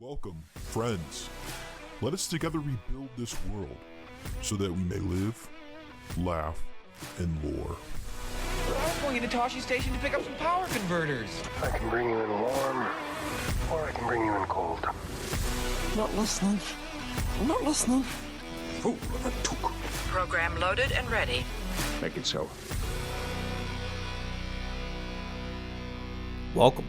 Welcome, friends. Let us together rebuild this world so that we may live, laugh, and lore. I was going into Toshi Station to pick up some power converters. I can bring you in warm, or I can bring you in cold. Not listening. I'm not listening. Oh, that took. Program loaded and ready. Make it so. Welcome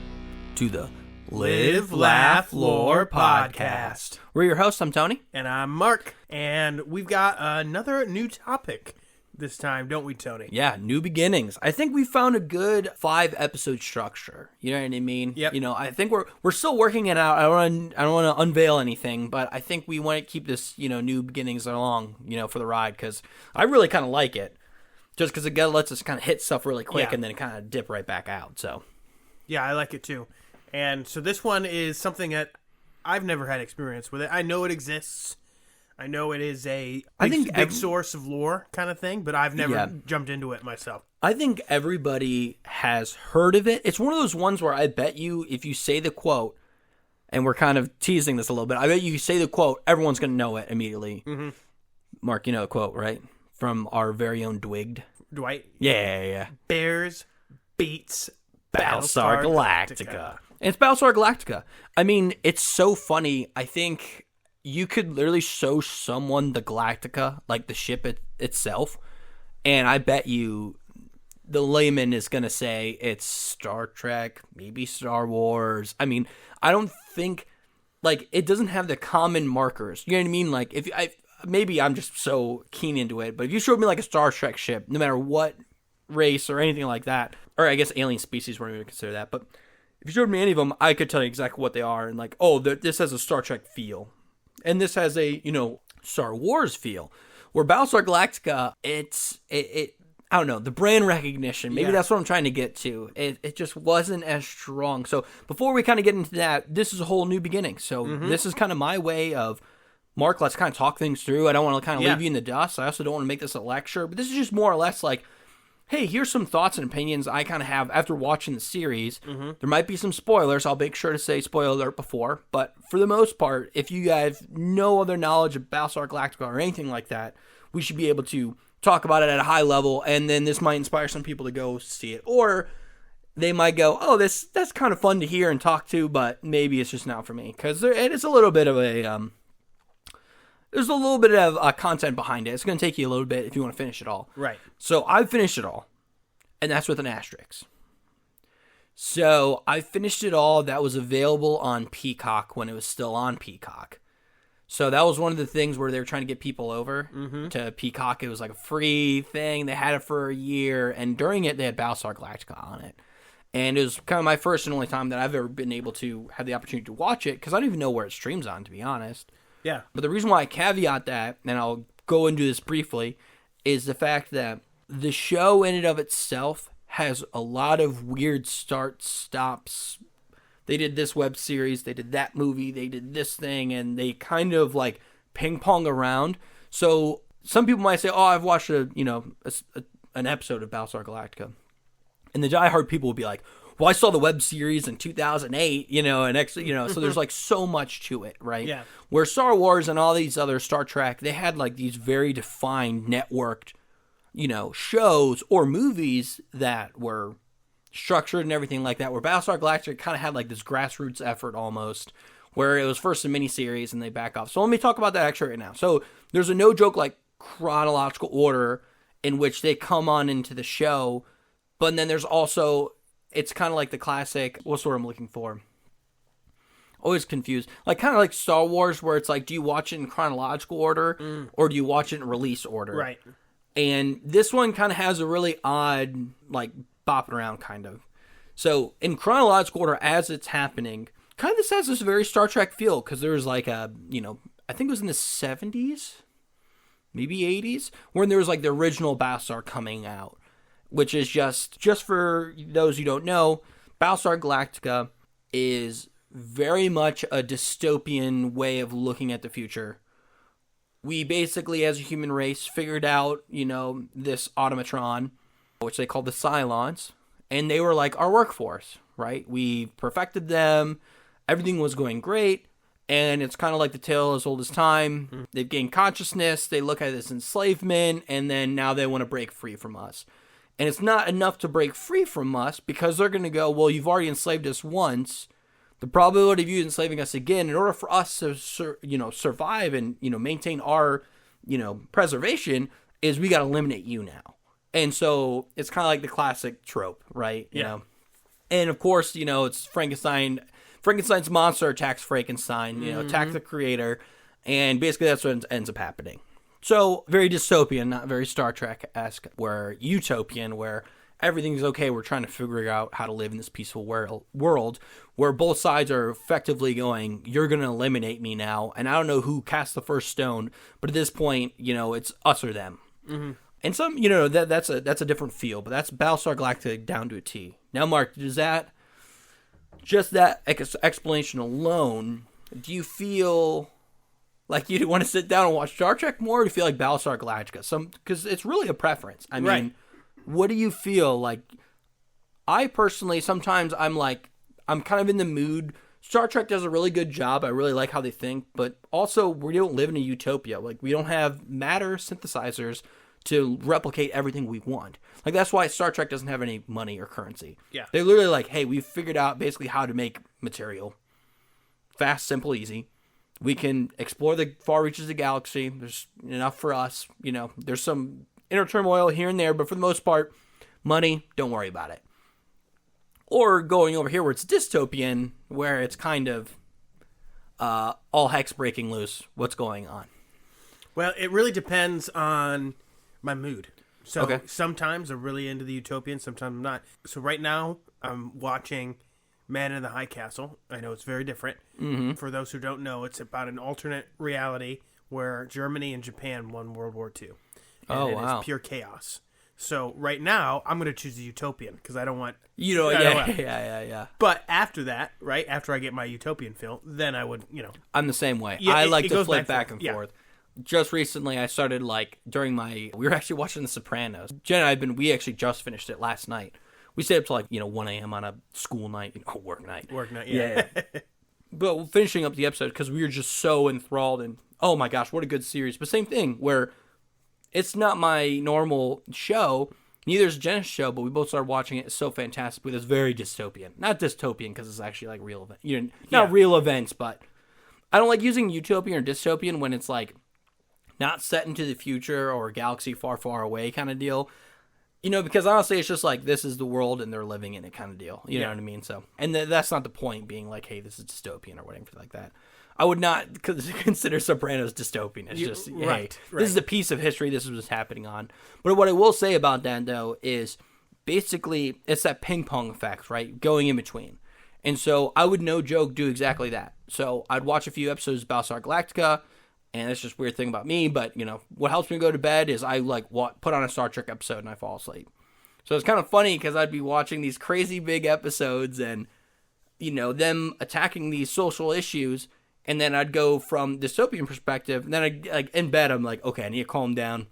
to the Live, Laugh, Lore podcast. We're your hosts. I'm Tony. And I'm Mark. And we've got another new topic this time, don't we, Tony? Yeah, new beginnings. I think we found a good 5-episode structure. You know what I mean? Yep. You know, I think we're still working it out. I don't want to unveil anything, but I think we want to keep this, new beginnings along, for the ride, because I really kind of like it. Just because it lets us kind of hit stuff really quick and then kind of dip right back out. So, yeah, I like it too. And so this one is something that I've never had experience with it. I know it exists. I know it is a big source of lore kind of thing, but I've never jumped into it myself. I think everybody has heard of it. It's one of those ones where I bet you if you say the quote, and we're kind of teasing this a little bit, I bet you say the quote, everyone's going to know it immediately. Mm-hmm. Mark, you know the quote, right? From our very own Dwigged. Dwight? Yeah. Bears beats Battlestar Galactica. And it's Battlestar Galactica. I mean, it's so funny. I think you could literally show someone the Galactica, like the ship itself, and I bet you the layman is going to say it's Star Trek, maybe Star Wars. I mean, I don't think, it doesn't have the common markers. You know what I mean? Like, maybe I'm just so keen into it, but if you showed me, a Star Trek ship, no matter what race or anything like that, or I guess alien species, we're going to consider that, but if you showed me any of them, I could tell you exactly what they are, and this has a Star Trek feel. And this has a, Star Wars feel. Where Battlestar Galactica, I don't know, the brand recognition, maybe that's what I'm trying to get to. It just wasn't as strong. So before we kind of get into that, this is a whole new beginning. So this is kind of my way of, Mark, let's kind of talk things through. I don't want to kind of leave you in the dust. I also don't want to make this a lecture, but this is just more or less like, hey, here's some thoughts and opinions I kind of have after watching the series. Mm-hmm. There might be some spoilers. I'll make sure to say spoiler alert before. But for the most part, if you have no other knowledge of Battlestar Galactica or anything like that, we should be able to talk about it at a high level. And then this might inspire some people to go see it. Or they might go, oh, that's kind of fun to hear and talk to, but maybe it's just not for me. Because it is a little bit of a... there's a little bit of content behind it. It's going to take you a little bit if you want to finish it all. Right. So I've finished it all. And that's with an asterisk. So I finished it all. That was available on Peacock when it was still on Peacock. So that was one of the things where they were trying to get people over to Peacock. It was like a free thing. They had it for a year. And during it, they had Battlestar Galactica on it. And it was kind of my first and only time that I've ever been able to have the opportunity to watch it. Because I don't even know where it streams on, to be honest. Yeah. But the reason why I caveat that, and I'll go into this briefly, is the fact that the show in and of itself has a lot of weird start stops. They did this web series, they did that movie, they did this thing, and they kind of ping pong around. So some people might say, "Oh, I've watched an episode of Battlestar Galactica," and the diehard people will be like, "Well, I saw the web series in 2008, so there's so much to it, right?" Yeah. Where Star Wars and all these other Star Trek, they had these very defined, networked, shows or movies that were structured and everything like that, where Battlestar Galactica kind of had this grassroots effort almost, where it was first a miniseries and they back off. So let me talk about that actually right now. So there's a no-joke chronological order in which they come on into the show, but then there's also, it's kind of like the classic, what's the word I'm looking for? Always confused. Kind of like Star Wars, where it's do you watch it in chronological order or do you watch it in release order? Right. And this one kind of has a really odd, bopping around kind of. So in chronological order, as it's happening, kind of this has this very Star Trek feel, because there's I think it was in the 70s, maybe 80s, when there was the original Battlestar coming out, which is just for those who don't know, Battlestar Galactica is very much a dystopian way of looking at the future. We basically, as a human race, figured out, this automatron, which they called the Cylons, and they were our workforce, right? We perfected them, everything was going great, And it's kind of like the tale as old as time. They've gained consciousness. They look at it as enslavement. And then now they want to break free from us. And it's not enough to break free from us because they're going to go, well, you've already enslaved us once. The probability of you enslaving us again, in order for us to, survive and, maintain our, preservation, is we got to eliminate you now. And so it's kind of like the classic trope, right? You know? And of course, it's Frankenstein. Frankenstein's monster attacks Frankenstein, attacks the creator, and basically that's what ends up happening. So, very dystopian, not very Star Trek-esque, where utopian, where everything's okay, we're trying to figure out how to live in this peaceful world, where both sides are effectively going, you're going to eliminate me now, and I don't know who cast the first stone, but at this point, it's us or them. Mm-hmm. And some, that's a different feel, but that's Battlestar Galactica down to a T. Now, Mark, does that... Just that explanation alone, do you feel like you want to sit down and watch Star Trek more, or do you feel like Battlestar Galactica? Because it's really a preference. I mean, what do you feel like? I personally, sometimes I'm kind of in the mood. Star Trek does a really good job. I really like how they think, but also we don't live in a utopia. Like, we don't have matter synthesizers to replicate everything we want. Like, that's why Star Trek doesn't have any money or currency. Yeah. They're literally like, hey, we've figured out basically how to make material. Fast, simple, easy. We can explore the far reaches of the galaxy. There's enough for us. There's some inner turmoil here and there, but for the most part, money, don't worry about it. Or going over here where it's dystopian, where it's kind of all heck's breaking loose. What's going on? Well, it really depends on my mood. So sometimes I'm really into the utopian, sometimes I'm not. So right now I'm watching Man in the High Castle. I know it's very different. Mm-hmm. For those who don't know, it's about an alternate reality where Germany and Japan won World War II. And it is pure chaos. So right now I'm going to choose the utopian because I don't want... Yeah. But after that, right, after I get my utopian feel, then I would, I'm the same way. I like to flip back and forth. Just recently, I started, we were actually watching The Sopranos. Jen and I we actually just finished it last night. We stayed up till 1 a.m. on a school night, work night. Work night, yeah. But finishing up the episode, because we were just so enthralled, and oh my gosh, what a good series. But same thing, where it's not my normal show, neither is Jen's show, but we both started watching it. It's so fantastic, but it's very dystopian. Not dystopian, because it's actually, real events. Not real events, but I don't like using utopian or dystopian when it's, not set into the future or a galaxy far, far away kind of deal. Because honestly, it's just this is the world and they're living in it kind of deal. You know what I mean? So, and that's not the point being hey, this is dystopian or whatever like that. I would not consider Sopranos dystopian. It's just, hey, this is a piece of history. This is what's happening on. But what I will say about that, though, is basically it's that ping pong effect, right? Going in between. And so I would, no joke, do exactly that. So I'd watch a few episodes of Battlestar Galactica. And that's just a weird thing about me, but, what helps me go to bed is I, put on a Star Trek episode and I fall asleep. So it's kind of funny because I'd be watching these crazy big episodes and, them attacking these social issues, and then I'd go from dystopian perspective, and then in bed, I'm like, okay, I need to calm down.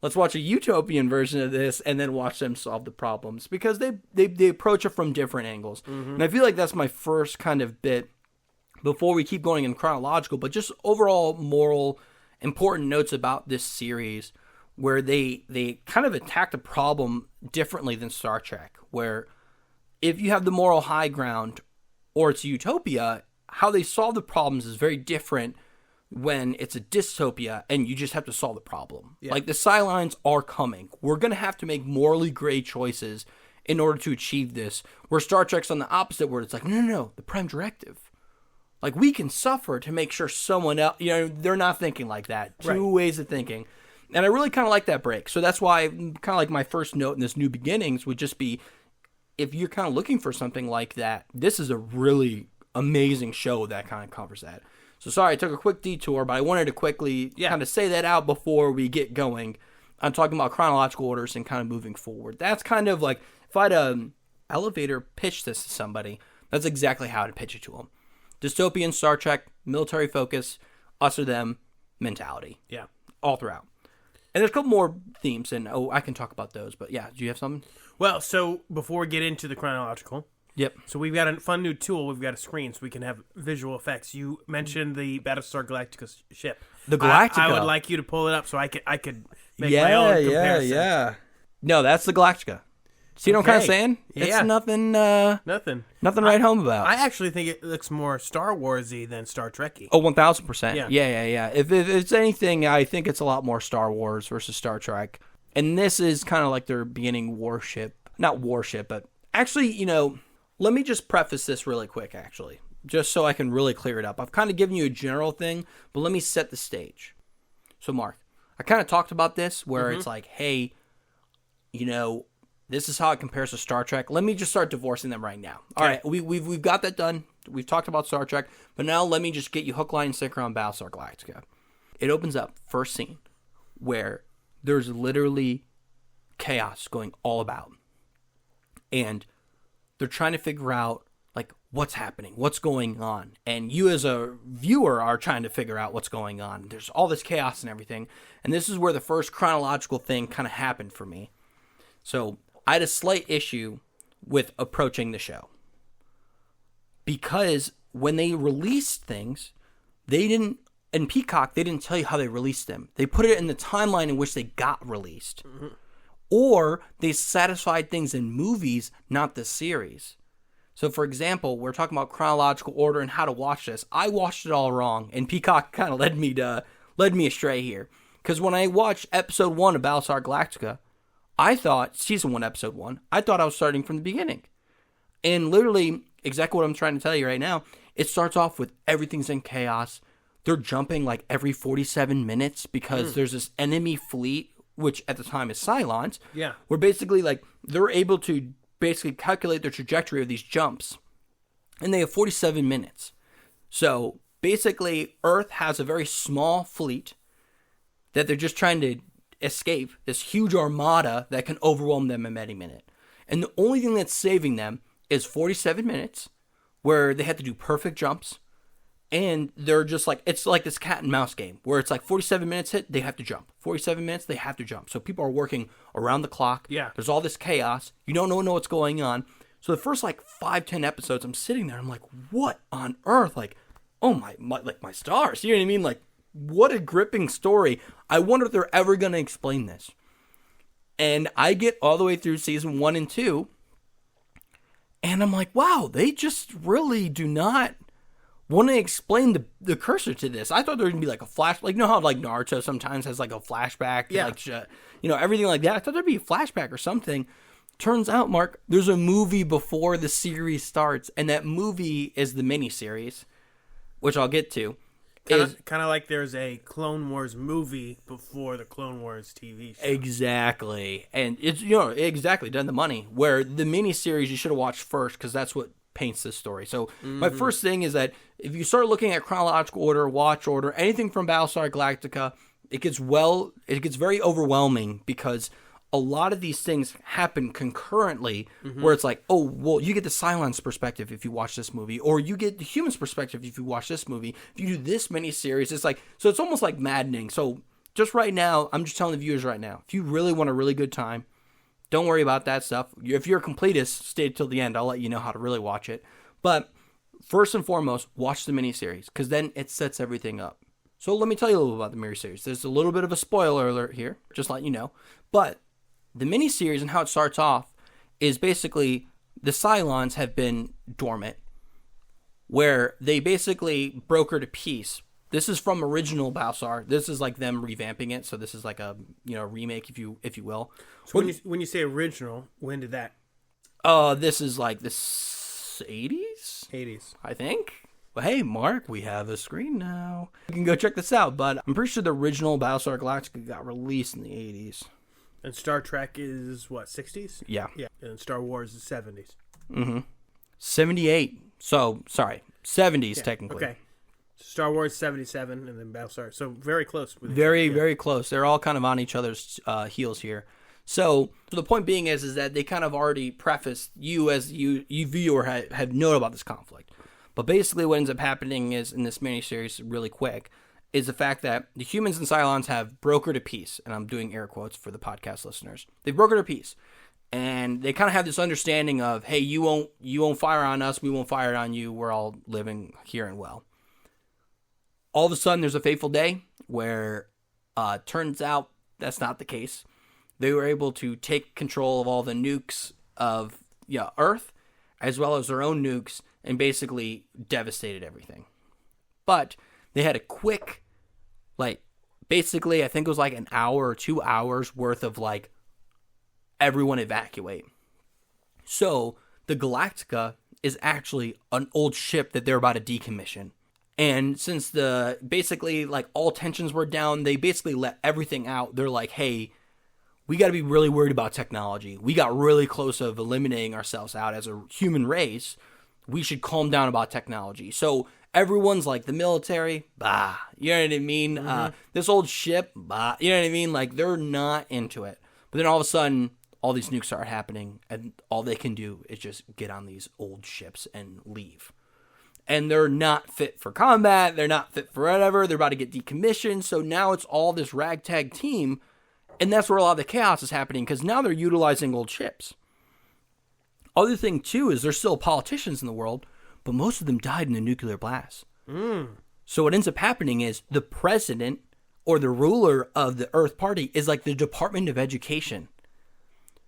Let's watch a utopian version of this and then watch them solve the problems because they approach it from different angles. Mm-hmm. And I feel like that's my first kind of bit before we keep going in chronological, but just overall moral, important notes about this series where they kind of attack the problem differently than Star Trek, where if you have the moral high ground or it's utopia, how they solve the problems is very different when it's a dystopia and you just have to solve the problem. Yeah. The Cylons are coming. We're going to have to make morally gray choices in order to achieve this, where Star Trek's on the opposite, where it's no, the Prime Directive. We can suffer to make sure someone else, they're not thinking like that. Two ways of thinking. And I really kind of like that break. So that's why kind of my first note in this New Beginnings would just be, if you're kind of looking for something like that, this is a really amazing show that kind of covers that. So sorry, I took a quick detour, but I wanted to quickly kind of say that out before we get going. I'm talking about chronological orders and kind of moving forward. That's kind of if I had an elevator pitch this to somebody, that's exactly how to pitch it to them. Dystopian, Star Trek, military focus, us or them mentality. Yeah. All throughout. And there's a couple more themes, and I can talk about those. But yeah, do you have something? Well, so before we get into the chronological, Yep. So we've got a fun new tool. We've got a screen so we can have visual effects. You mentioned the Battlestar Galactica ship. The Galactica. I would like you to pull it up so I could make my own comparison. Yeah. No, that's the Galactica. See what I'm kind of saying? Yeah. It's nothing. Nothing to write home about. I actually think it looks more Star Warsy than Star Trekky. Oh, 1000%. Yeah. Yeah. If it's anything, I think it's a lot more Star Wars versus Star Trek. And this is kind of like their beginning warship. Not warship, but actually, let me just preface this really quick, actually, just so I can really clear it up. I've kind of given you a general thing, but let me set the stage. So, Mark, I kind of talked about this where it's like, hey, this is how it compares to Star Trek. Let me just start divorcing them right now. All right, we've got that done. We've talked about Star Trek, but now let me just get you hook, line, and sinker on Battlestar Galactica. It opens up, first scene, where there's literally chaos going all about. And they're trying to figure out, like, what's happening, what's going on. And you as a viewer are trying to figure out what's going on. There's all this chaos and everything. And this is where the first chronological thing kind of happened for me. So I had a slight issue with approaching the show. Because when they released things, in Peacock, they didn't tell you how they released them. They put it in the timeline in which they got released. Mm-hmm. Or they satisfied things in movies, not the series. So, for example, we're talking about chronological order and how to watch this. I watched it all wrong, and Peacock kind of led me astray here. Because when I watched episode 1 of Battlestar Galactica, I thought, season 1, episode 1, I thought I was starting from the beginning. And literally, exactly what I'm trying to tell you right now, it starts off with everything's in chaos. They're jumping like every 47 minutes because there's this enemy fleet, which at the time is Cylons. Yeah. Where basically, like, they're able to basically calculate the trajectory of these jumps. And they have 47 minutes. So, basically, Earth has a very small fleet that they're just trying to escape this huge armada that can overwhelm them in any minute. And the only thing that's saving them is 47 minutes where they have to do perfect jumps. And they're just like, it's like this cat and mouse game where it's like 47 minutes hit, they have to jump. 47 minutes, they have to jump. So people are working around the clock. Yeah. There's all this chaos. You don't know what's going on. So the first like 5-10 episodes, I'm sitting there, I'm like, what on earth? Like, oh my stars. You know what I mean? Like, what a gripping story. I wonder if they're ever going to explain this. And I get all the way through season 1 and 2. And I'm like, wow, they just really do not want to explain the cursor to this. I thought there would be like a flash, like, how like Naruto sometimes has like a flashback, like, everything like that. I thought there'd be a flashback or something. Turns out, Mark, there's a movie before the series starts, and that movie is the miniseries, which I'll get to. Kind of like there's a Clone Wars movie before the Clone Wars TV show. Exactly. And it's, exactly, done the money. Where the miniseries you should have watched first, because that's what paints this story. So my first thing is that if you start looking at chronological order, watch order, anything from Battlestar Galactica, it gets very overwhelming because a lot of these things happen concurrently where it's like, oh, well, you get the Cylons perspective if you watch this movie, or you get the humans perspective if you watch this movie. If you do this miniseries, it's like, so it's almost like maddening. So just right now, I'm just telling the viewers right now, if you really want a really good time, don't worry about that stuff. If you're a completist, stay till the end. I'll let you know how to really watch it. But first and foremost, watch the miniseries, because then it sets everything up. So let me tell you a little about the miniseries. There's a little bit of a spoiler alert here, just let you know. But the miniseries and how it starts off is basically the Cylons have been dormant, where they basically brokered a peace. This is from original Battlestar. This is like them revamping it, so this is like a remake, if you will. So when you say original, when did that? This is like the 80s? 80s, I think. Well, hey, Mark, we have a screen now. You can go check this out, but I'm pretty sure the original Battlestar Galactica got released in the 80s. And Star Trek is what, 60s? Yeah. Yeah. And Star Wars is 70s. 78. So, sorry, 70s technically. Okay. Star Wars 77 and then Battlestar. So very close. Very close. They're all kind of on each other's heels here. So the point being is that they kind of already prefaced you as you viewer have known about this conflict. But basically what ends up happening is, in this miniseries really quick, is the fact that the humans and Cylons have brokered a peace. And I'm doing air quotes for the podcast listeners. They've brokered a peace. And they kind of have this understanding of, hey, you won't fire on us, we won't fire on you, we're all living here and well. All of a sudden, there's a fateful day where turns out that's not the case. They were able to take control of all the nukes of Earth, as well as their own nukes, and basically devastated everything. But they had a quick, basically, I think it was like an hour or 2 hours worth of everyone evacuate. So the Galactica is actually an old ship that they're about to decommission. And since all tensions were down, they basically let everything out. They're like, hey, we got to be really worried about technology. We got really close of eliminating ourselves out as a human race. We should calm down about technology. So everyone's like, the military, bah, you know what I mean? Mm-hmm. This old ship, bah, you know what I mean? They're not into it. But then all of a sudden, all these nukes start happening, and all they can do is just get on these old ships and leave. And they're not fit for combat. They're not fit for whatever. They're about to get decommissioned. So now it's all this ragtag team, and that's where a lot of the chaos is happening, because now they're utilizing old ships. Other thing, too, is there's still politicians in the world, but most of them died in a nuclear blast. So what ends up happening is the president or the ruler of the Earth Party is like the Department of Education.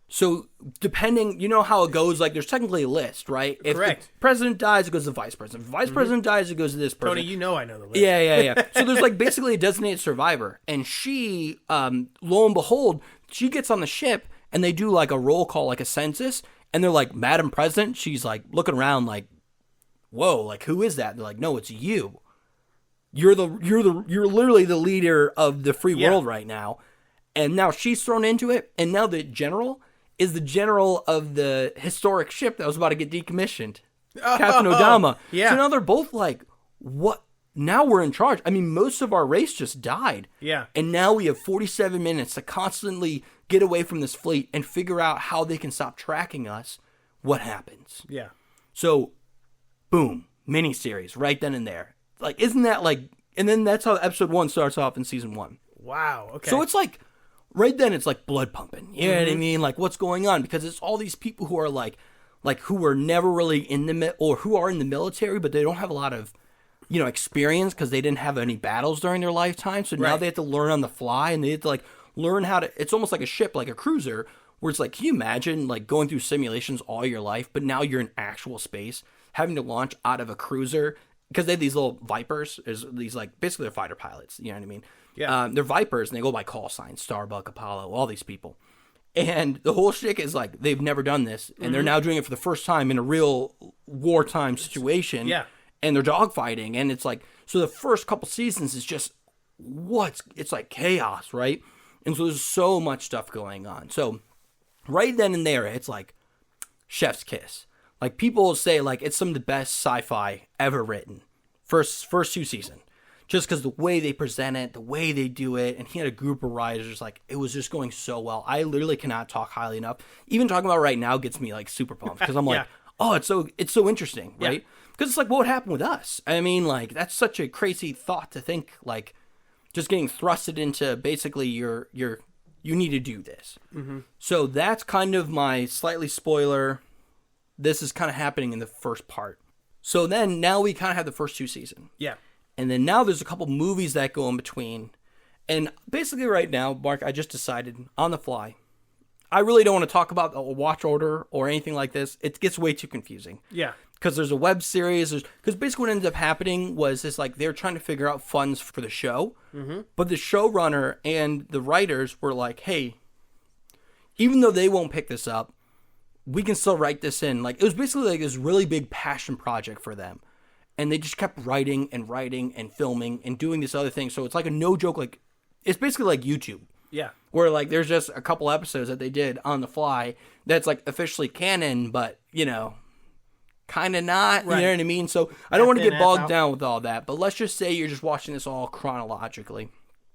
So depending, you know how it goes, there's technically a list, right? If Correct. the president dies, it goes to the vice president. If the vice president dies, it goes to this person. Tony, I know the list. Yeah. So there's basically a designated survivor. And she, lo and behold, she gets on the ship and they do a roll call, a census. And they're like, Madam President. She's looking around whoa, who is that? They're like, no, it's you. You're literally the leader of the free world right now. And now she's thrown into it. And now the general is the general of the historic ship that was about to get decommissioned. Captain Odama. Yeah. So now they're both what? Now we're in charge. I mean, most of our race just died. Yeah. And now we have 47 minutes to constantly get away from this fleet and figure out how they can stop tracking us. What happens? Yeah. So, boom, miniseries right then and there. Isn't that and then that's how episode 1 starts off in season 1. Wow. Okay. So it's right then it's blood pumping. You know what I mean? What's going on? Because it's all these people who are who were never really in or who are in the military, but they don't have a lot of, experience because they didn't have any battles during their lifetime. So now they have to learn on the fly, and they have to learn how to. It's almost like a ship, like a cruiser, where it's can you imagine going through simulations all your life, but now you're in actual space, having to launch out of a cruiser because they have these little Vipers. Is these basically they're fighter pilots. You know what I mean? Yeah. They're Vipers, and they go by call signs: Starbuck, Apollo, all these people. And the whole shtick is they've never done this, and they're now doing it for the first time in a real wartime situation. Yeah. And they're dogfighting, and it's so the first couple seasons is just it's chaos, right? And so there's so much stuff going on. So right then and there, it's chef's kiss. People will say it's some of the best sci-fi ever written. First 2 seasons. Just because the way they present it, the way they do it, and he had a group of writers, it was just going so well. I literally cannot talk highly enough. Even talking about it right now gets me super pumped because I'm oh, it's so interesting, right? Because it's what would happen with us. I mean, that's such a crazy thought to think, just getting thrusted into basically you need to do this. Mm-hmm. So that's kind of my slightly spoiler. This is kind of happening in the first part. So then now we kind of have the first 2 seasons. Yeah. And then now there's a couple movies that go in between. And basically right now, Mark, I just decided on the fly. I really don't want to talk about a watch order or anything like this. It gets way too confusing. Yeah. Because there's a web series. Because basically what ended up happening was they're trying to figure out funds for the show. Mm-hmm. But the showrunner and the writers were hey, even though they won't pick this up, we can still write this in. It was basically this really big passion project for them. And they just kept writing and filming and doing this other thing. So it's a no joke, it's basically like YouTube. Yeah. Where there's just a couple episodes that they did on the fly that's officially canon, but kind of not. Right. You know what I mean? So I don't want to get bogged down with all that, but let's just say you're just watching this all chronologically.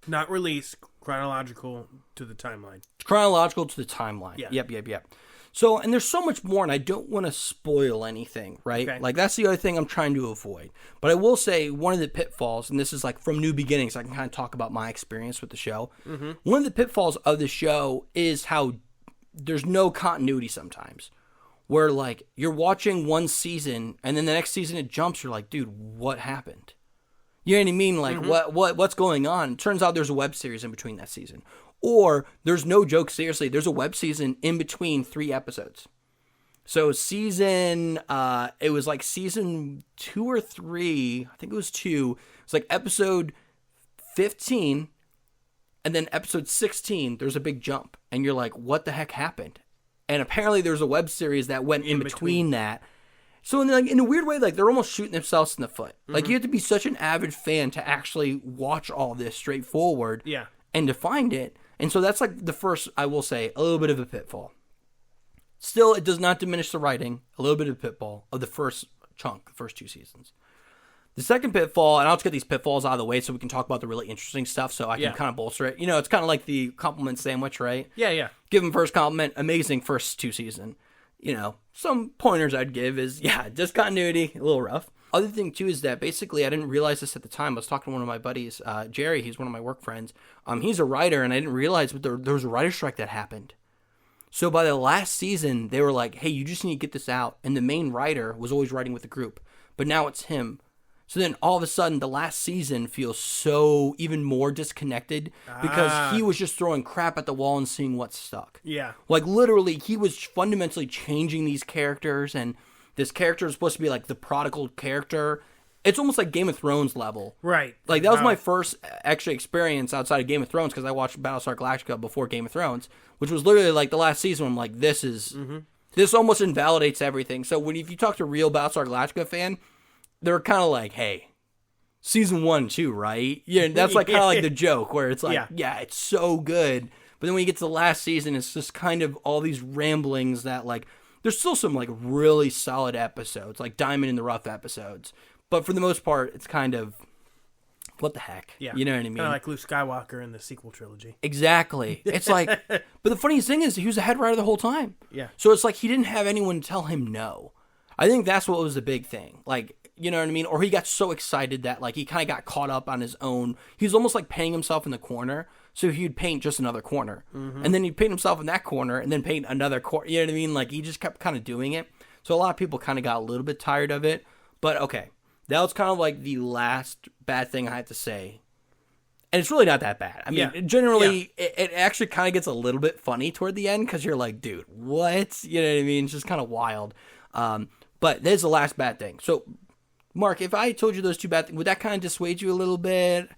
Not released, chronological to the timeline. Chronological to the timeline. Yeah. Yep. So, and there's so much more, and I don't want to spoil anything, right? Okay. That's the other thing I'm trying to avoid. But I will say one of the pitfalls, and this is from New Beginnings, I can kind of talk about my experience with the show. Mm-hmm. One of the pitfalls of the show is how there's no continuity sometimes. Where, like, you're watching one season, and then the next season it jumps, you're like, dude, what happened? You know what I mean? Like, what's going on? Turns out there's a web series in between that season. Or, there's no joke, seriously, there's a web season in between 3 episodes. So, it was like season 2 or 3, I think it was 2, it's like episode 15, and then episode 16, there's a big jump. And you're like, what the heck happened? And apparently there's a web series that went in between that. So in a weird way, like, they're almost shooting themselves in the foot. Like, you have to be such an avid fan to actually watch all this straightforward and to find it. And so that's like the first, I will say, a little bit of a pitfall. Still, it does not diminish the writing. A little bit of a pitfall of the first chunk, the first 2 seasons. The second pitfall, and I'll just get these pitfalls out of the way so we can talk about the really interesting stuff so I can kind of bolster it. You know, it's kind of like the compliment sandwich, right? Yeah. Give him first compliment, amazing first 2 season. You know, some pointers I'd give is, discontinuity, a little rough. Other thing, too, is that basically I didn't realize this at the time. I was talking to one of my buddies, Jerry, he's one of my work friends. He's a writer, and I didn't realize but there was a writer's strike that happened. So by the last season, they were like, hey, you just need to get this out. And the main writer was always writing with the group. But now it's him. So then all of a sudden, the last season feels so even more disconnected because he was just throwing crap at the wall and seeing what stuck. Yeah. Like, literally, he was fundamentally changing these characters, and this character is supposed to be like the prodigal character. It's almost like Game of Thrones level. Right. Like, that was my first actually experience outside of Game of Thrones because I watched Battlestar Galactica before Game of Thrones, which was literally like the last season. I'm like, this almost invalidates everything. So if you talk to a real Battlestar Galactica fan, they're kind of like, hey, season 1 too, right? Yeah, that's like kind of like the joke where it's like, yeah, it's so good. But then when you get to the last season, it's just kind of all these ramblings that, like, there's still some like really solid episodes, like Diamond in the Rough episodes. But for the most part, it's kind of, what the heck? Yeah. You know what I mean? Kind of like Luke Skywalker in the sequel trilogy. Exactly. It's like, but the funniest thing is he was a head writer the whole time. Yeah. So it's like he didn't have anyone tell him no. I think that's what was the big thing. Like, you know what I mean? Or he got so excited that, like, he kind of got caught up on his own. He was almost like painting himself in the corner. So he'd paint just another corner. And then he'd paint himself in that corner and then paint another corner. You know what I mean? Like, he just kept kind of doing it. So a lot of people kind of got a little bit tired of it. But, okay. That was kind of like the last bad thing I had to say. And it's really not that bad. I mean, generally, it actually kind of gets a little bit funny toward the end because you're like, dude, what? You know what I mean? It's just kind of wild. But there's the last bad thing. So, Mark, if I told you those 2 bad things, would that kind of dissuade you a little bit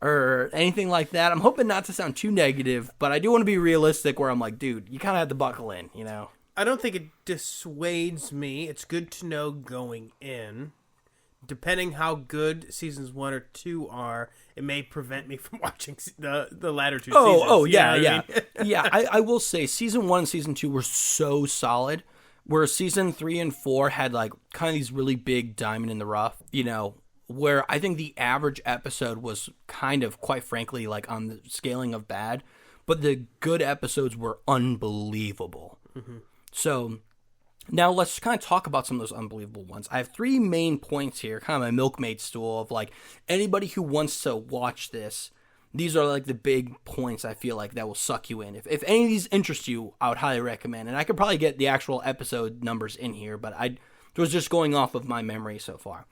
or anything like that? I'm hoping not to sound too negative, but I do want to be realistic where I'm like, dude, you kind of have to buckle in, you know? I don't think it dissuades me. It's good to know going in. Depending how good seasons 1 or 2 are, it may prevent me from watching the latter 2 seasons. Oh, yeah. I mean? I will say season 1 and season 2 were so solid. Where season 3 and 4 had like kind of these really big diamond in the rough, you know, where I think the average episode was kind of, quite frankly, like on the scaling of bad, but the good episodes were unbelievable. So now let's kind of talk about some of those unbelievable ones. I have 3 main points here, kind of my milkmaid stool of like anybody who wants to watch this. These are like the big points I feel like that will suck you in. If any of these interest you, I would highly recommend. And I could probably get the actual episode numbers in here, but I was just going off of my memory so far.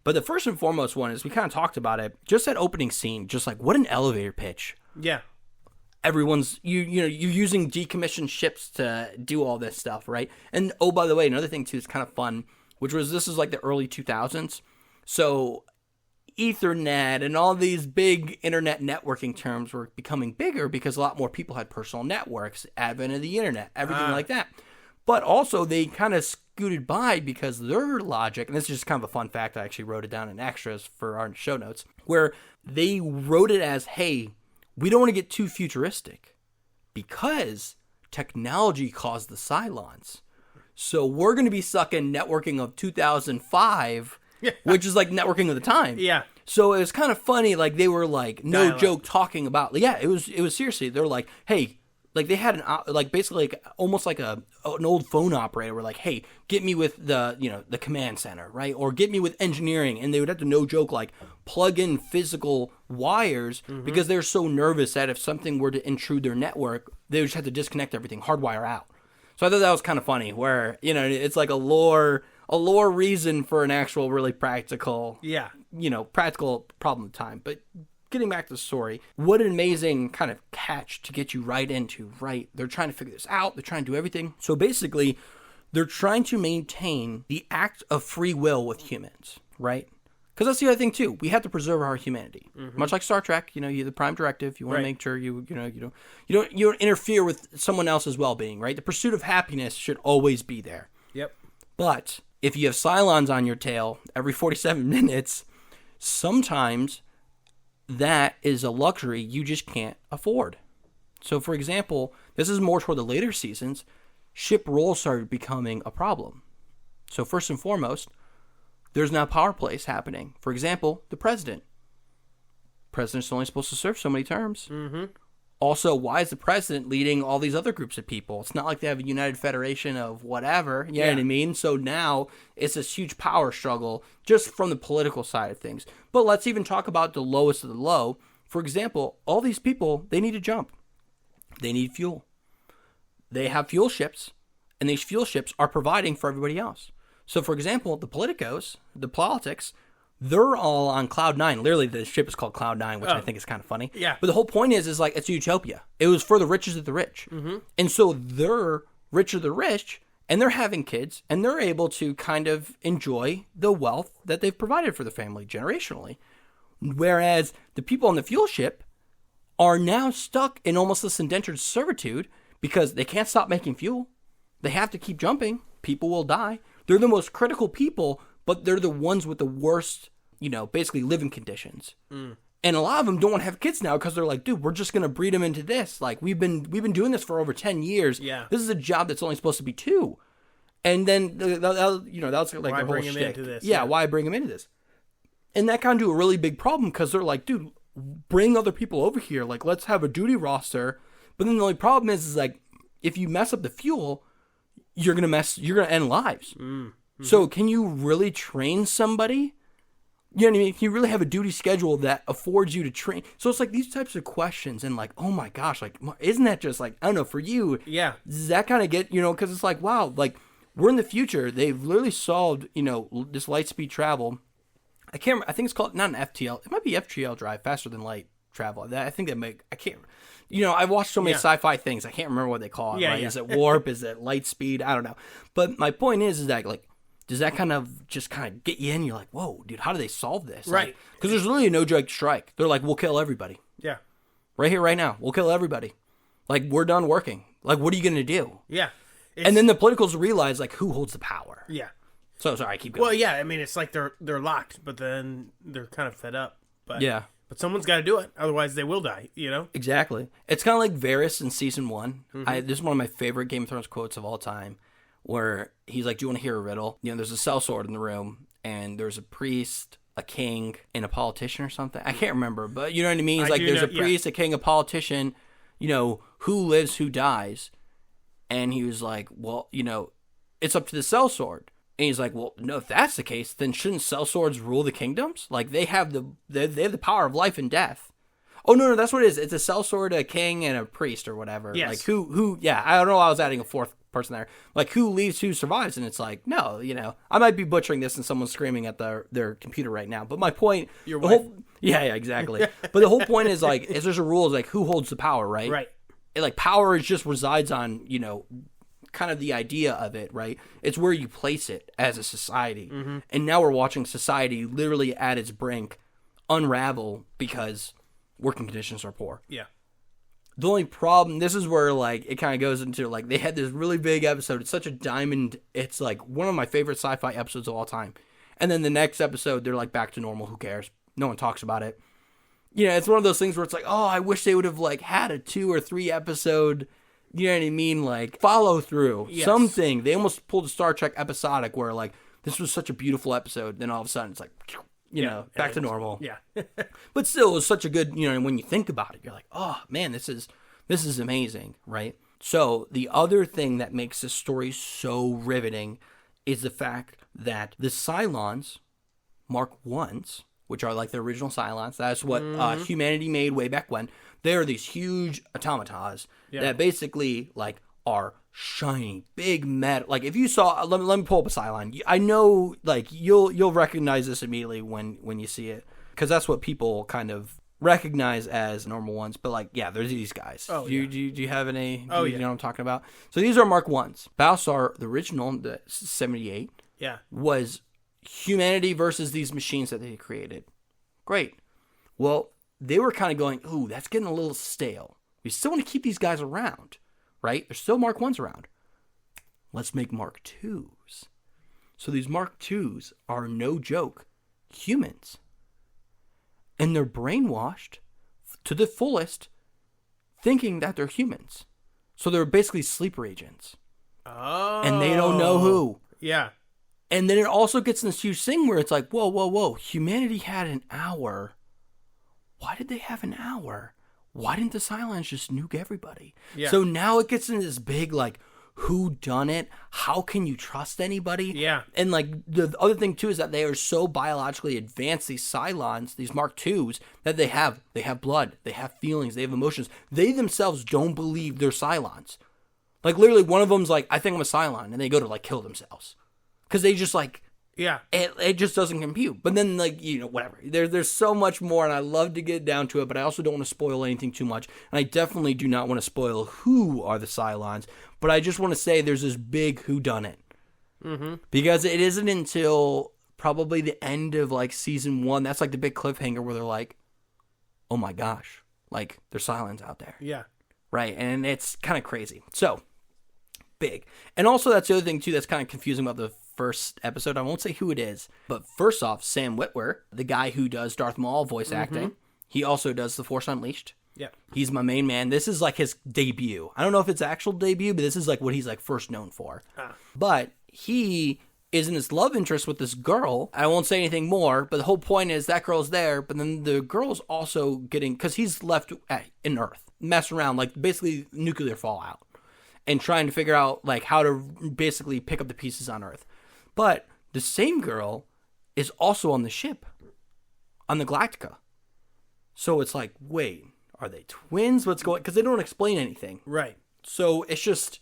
But the first and foremost one is, we kind of talked about it, just that opening scene, just like what an elevator pitch. Yeah. Everyone's, you're using decommissioned ships to do all this stuff, right? And oh, by the way, another thing too is kind of fun, which was this is like the early 2000s. So Ethernet and all these big internet networking terms were becoming bigger because a lot more people had personal networks, advent of the internet, everything like that. But also they kind of scooted by because their logic, and this is just kind of a fun fact, I actually wrote it down in extras for our show notes, where they wrote it as, hey, we don't want to get too futuristic because technology caused the Cylons. So we're going to be sucking networking of 2005, which is like networking of the time. Yeah. So it was kind of funny. Like they were like, no joke, talking about, it was seriously, they're like, hey, Like, they had basically like almost like an old phone operator where like, hey, get me with the command center, right? Or get me with engineering. And they would have to, no joke, like plug in physical wires because they're so nervous that if something were to intrude their network, they would just have to disconnect everything, hardwire out. So I thought that was kind of funny where, it's like a lore reason for an actual really practical, practical problem of time. But getting back to the story, what an amazing kind of catch to get you right into, right? They're trying to figure this out. They're trying to do everything. So basically, they're trying to maintain the act of free will with humans, right? Because that's the other thing, too. We have to preserve our humanity. Much like Star Trek, you're the prime directive. You want to make sure you don't interfere with someone else's well-being, right? The pursuit of happiness should always be there. Yep. But if you have Cylons on your tail every 47 minutes, sometimes that is a luxury you just can't afford. So, for example, this is more toward the later seasons, ship roles started becoming a problem. So, first and foremost, there's now power plays happening. For example, the president. President's only supposed to serve so many terms. Also, why is the president leading all these other groups of people? It's not like they have a united federation of whatever. You know what I mean? So now it's this huge power struggle just from the political side of things. But let's even talk about the lowest of the low. For example, all these people, they need to jump. They need fuel. They have fuel ships, and these fuel ships are providing for everybody else. So, for example, the politicos, the politics, they're all on Cloud 9. Literally, the ship is called Cloud 9, which I think is kind of funny. Yeah. But the whole point is like, it's a utopia. It was for the richest of the rich. And so they're rich of the rich, and they're having kids, and they're able to kind of enjoy the wealth that they've provided for the family generationally. Whereas the people on the fuel ship are now stuck in almost this indentured servitude because they can't stop making fuel. They have to keep jumping. People will die. They're the most critical people, but they're the ones with the worst, basically living conditions. And a lot of them don't want to have kids now because they're like, dude, we're just going to breed them into this. Like, we've been doing this for over 10 years. Yeah. This is a job that's only supposed to be 2. And then, that's like why the whole bring him shtick. into this? Yeah, why bring him into this? And that kind of do a really big problem because they're like, dude, bring other people over here. Like, let's have a duty roster. But then the only problem is like, if you mess up the fuel, you're going to end lives. So can you really train somebody? You know what I mean? Can you really have a duty schedule that affords you to train? So it's like these types of questions and like, oh my gosh, like, isn't that just like, I don't know, for you, does that kind of get, because it's like, wow, like we're in the future. They've literally solved, this light speed travel. I think it's called, not an FTL. It might be FTL drive, faster than light travel. I think I can't, I've watched so many sci-fi things. I can't remember what they call it, right? Is it warp? Is it light speed? I don't know. But my point is that like, does that kind of get you in? You're like, whoa, dude, how do they solve this? Right. Because there's really a no-joke strike. They're like, we'll kill everybody. Yeah. Right here, right now. We'll kill everybody. Like, we're done working. Like, what are you going to do? Yeah. And then the politicals realize, like, who holds the power? Yeah. So, sorry, I keep going. Well, yeah, I mean, it's like they're locked, but then they're kind of fed up. But yeah. But someone's got to do it. Otherwise, they will die, Exactly. It's kind of like Varys in Season 1. This is one of my favorite Game of Thrones quotes of all time, where he's like, do you want to hear a riddle? There's a sellsword in the room, and there's a priest, a king, and a politician or something. I can't remember, but you know what I mean? It's like there's a priest, a king, a politician, who lives, who dies. And he was like, well, it's up to the sellsword. And he's like, well, no, if that's the case, then shouldn't sellswords rule the kingdoms? Like, they have the power of life and death. Oh, no, that's what it is. It's a sellsword, a king, and a priest or whatever. Yes. Like, who, I don't know why I was adding a fourth person there. Like, who leaves, who survives? And it's like, no, I might be butchering this and someone's screaming at their computer right now. But my point... Your wife. Yeah, exactly. But the whole point is, like, is there's a rule, is like, who holds the power, right? Right. And, like, power just resides on, kind of the idea of it, right? It's where you place it as a society. And now we're watching society literally at its brink unravel because working conditions are poor. Yeah. The only problem, this is where like it kind of goes into like they had this really big episode. It's such a diamond. It's like one of my favorite sci-fi episodes of all time. And then the next episode, they're like back to normal. Who cares? No one talks about it. It's one of those things where it's like, oh, I wish they would have like had a 2 or 3 episode, you know what I mean? Like follow through, something. They almost pulled a Star Trek episodic where like this was such a beautiful episode. Then all of a sudden it's like, back to normal. Yeah. But still, it was such a good, when you think about it, you're like, oh man, this is This is amazing, right? So the other thing that makes this story so riveting is the fact that the Cylons, Mark 1s, which are like the original Cylons, that's what humanity made way back when. They are these huge automatas that basically like are shiny, big metal. Like if you saw, let me pull up a Cylon. I know like you'll recognize this immediately when you see it, because that's what people kind of recognize as normal ones. But like, yeah, there's these guys. Do you have any? Do you know what I'm talking about? So these are Mark 1s. Battlestar, the original, the 78, was humanity versus these machines that they created. Great. Well, they were kind of going, ooh, that's getting a little stale. We still want to keep these guys around, right? There's still Mark 1s around. Let's make Mark 2s. So these Mark 2s are, no joke, humans. And they're brainwashed to the fullest, thinking that they're humans. So they're basically sleeper agents. Oh. And they don't know who. Yeah. And then it also gets in this huge thing where it's like, whoa. Humanity had an hour. Why did they have an hour? Why didn't the Cylons just nuke everybody? Yeah. So now it gets into this big, like, who done it? How can you trust anybody? Yeah. And, like, the other thing, too, is that they are so biologically advanced, these Cylons, these Mark IIs, that they have blood, they have feelings, they have emotions. They themselves don't believe they're Cylons. Like, literally, one of them's like, I think I'm a Cylon, and they go to, like, kill themselves. Because they just, like, it just doesn't compute. But then, like, you know, whatever. There's so much more, and I love to get down to it, but I also don't want to spoil anything too much. And I definitely do not want to spoil who are the Cylons. But I just want to say there's this big whodunit. Mm-hmm. Because it isn't until probably the end of, like, season 1, that's, like, the big cliffhanger where they're like, oh, my gosh. Like, there's Cylons out there. Yeah. Right? And it's kind of crazy. So, big. And also, that's the other thing, too, that's kind of confusing about the first episode. I won't say who it is, but first off, Sam Witwer, the guy who does Darth Maul voice acting, he also does The Force Unleashed. Yeah, he's my main man. This is like his debut. I don't know if it's actual debut, but this is like what he's like first known for. But he is in this love interest with this girl. I won't say anything more, but the whole point is that girl's there, but then the girl's also getting, because he's left in Earth, messing around, like basically nuclear fallout, and trying to figure out like how to basically pick up the pieces on Earth. But the same girl is also on the ship, on the Galactica. So it's like, wait, are they twins? What's going on? Because they don't explain anything. Right. So it's just,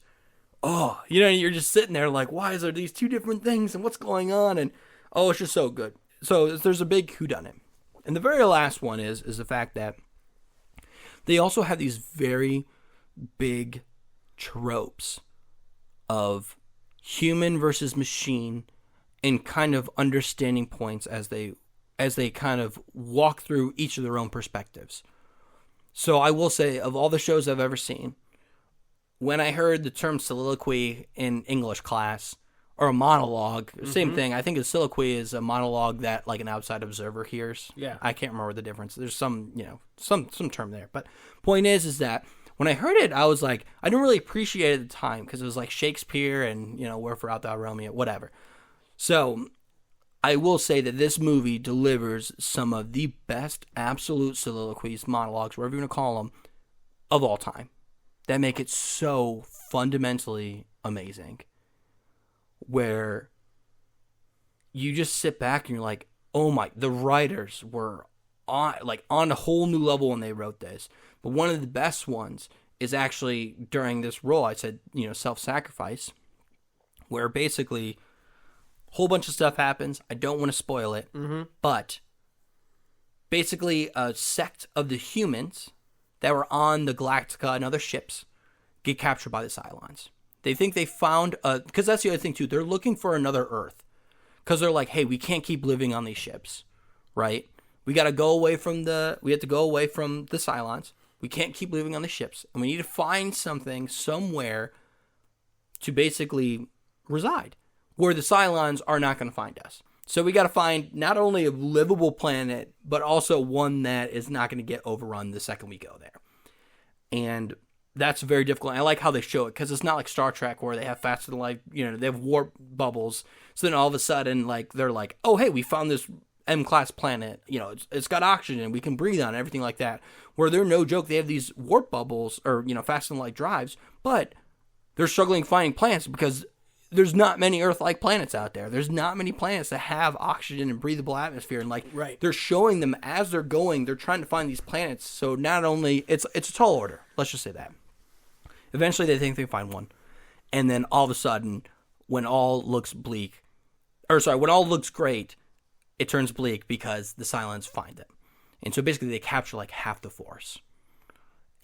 you're just sitting there like, why is there these two different things and what's going on? And, it's just so good. So there's a big whodunit. And the very last one is the fact that they also have these very big tropes of human versus machine, and kind of understanding points as they kind of walk through each of their own perspectives. So I will say, of all the shows I've ever seen, when I heard the term soliloquy in English class, or a monologue, same thing. I think a soliloquy is a monologue that like an outside observer hears. Yeah. I can't remember the difference. There's some term there. But point is that when I heard it, I was like, I didn't really appreciate it at the time because it was like Shakespeare and, wherefore art thou Romeo, whatever. So I will say that this movie delivers some of the best absolute soliloquies, monologues, whatever you want to call them, of all time, that make it so fundamentally amazing, where you just sit back and you're like, oh my, the writers were on a whole new level when they wrote this. But one of the best ones is actually during this role, I said, self-sacrifice, where basically a whole bunch of stuff happens. I don't want to spoil it, but basically a sect of the humans that were on the Galactica and other ships get captured by the Cylons. They think they found because that's the other thing too. They're looking for another Earth because they're like, hey, we can't keep living on these ships, right? We have to go away from the Cylons. We can't keep living on the ships, and we need to find somewhere to basically reside where the Cylons are not going to find us. So we got to find not only a livable planet, but also one that is not going to get overrun the second we go there. And that's very difficult. I like how they show it because it's not like Star Trek where they have faster than light, they have warp bubbles. So then all of a sudden, like they're like, oh, hey, we found this M-class planet. You know, it's got oxygen. We can breathe on it, everything like that. Where they're no joke. They have these warp bubbles or, you know, faster than light drives, but they're struggling finding planets because there's not many Earth-like planets out there. There's not many planets that have oxygen and breathable atmosphere. And like, they're showing them as they're going, they're trying to find these planets. So not only, it's a tall order. Let's just say that. Eventually they think they find one. And then all of a sudden, when all looks bleak, when all looks great, it turns bleak because the Cylons find them. And so basically they capture like half the force.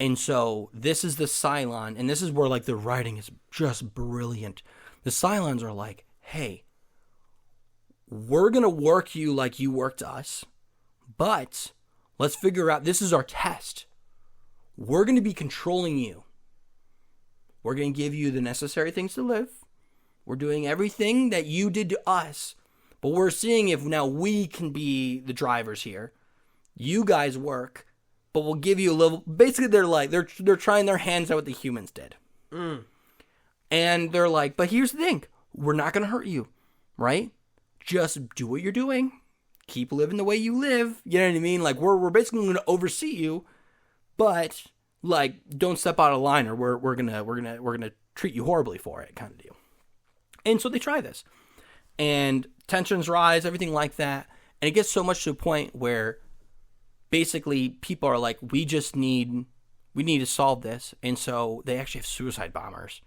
And so this is the Cylon, and this is where like the writing is just brilliant. The Cylons are like, hey, we're going to work you like you worked us, but let's figure out, this is our test. We're going to be controlling you. We're going to give you the necessary things to live. We're doing everything that you did to us, but we're seeing if now we can be the drivers here. You guys work, but we'll give you a little, basically they're trying their hands out what the humans did. And they're like, but here's the thing. We're not going to hurt you, right? Just do what you're doing. Keep living the way you live. You know what I mean? Like, we're basically going to oversee you, but, like, don't step out of line or we're gonna treat you horribly for it, kind of deal. And so they try this. And tensions rise, everything like that. And it gets so much to a point where basically people are like, we need to solve this. And so they actually have suicide bombers.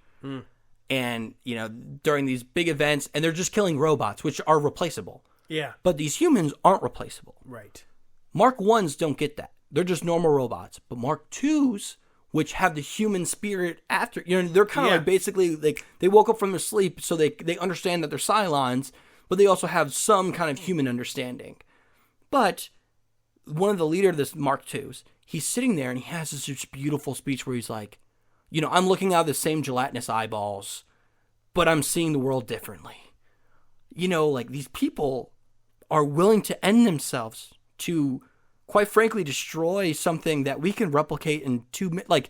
And, you know, during these big events, and they're just killing robots, which are replaceable. Yeah. But these humans aren't replaceable. Right. Mark 1s don't get that. They're just normal robots. But Mark 2s, which have the human spirit after, you know, they're kind of like basically, like, they woke up from their sleep, so they understand that they're Cylons, but they also have some kind of human understanding. But one of the leader of this Mark 2s, he's sitting there and he has this just beautiful speech where he's like, you know, I'm looking out of the same gelatinous eyeballs, but I'm seeing the world differently. You know, like, these people are willing to end themselves to, quite frankly, destroy something that we can replicate in 2 minutes. Like,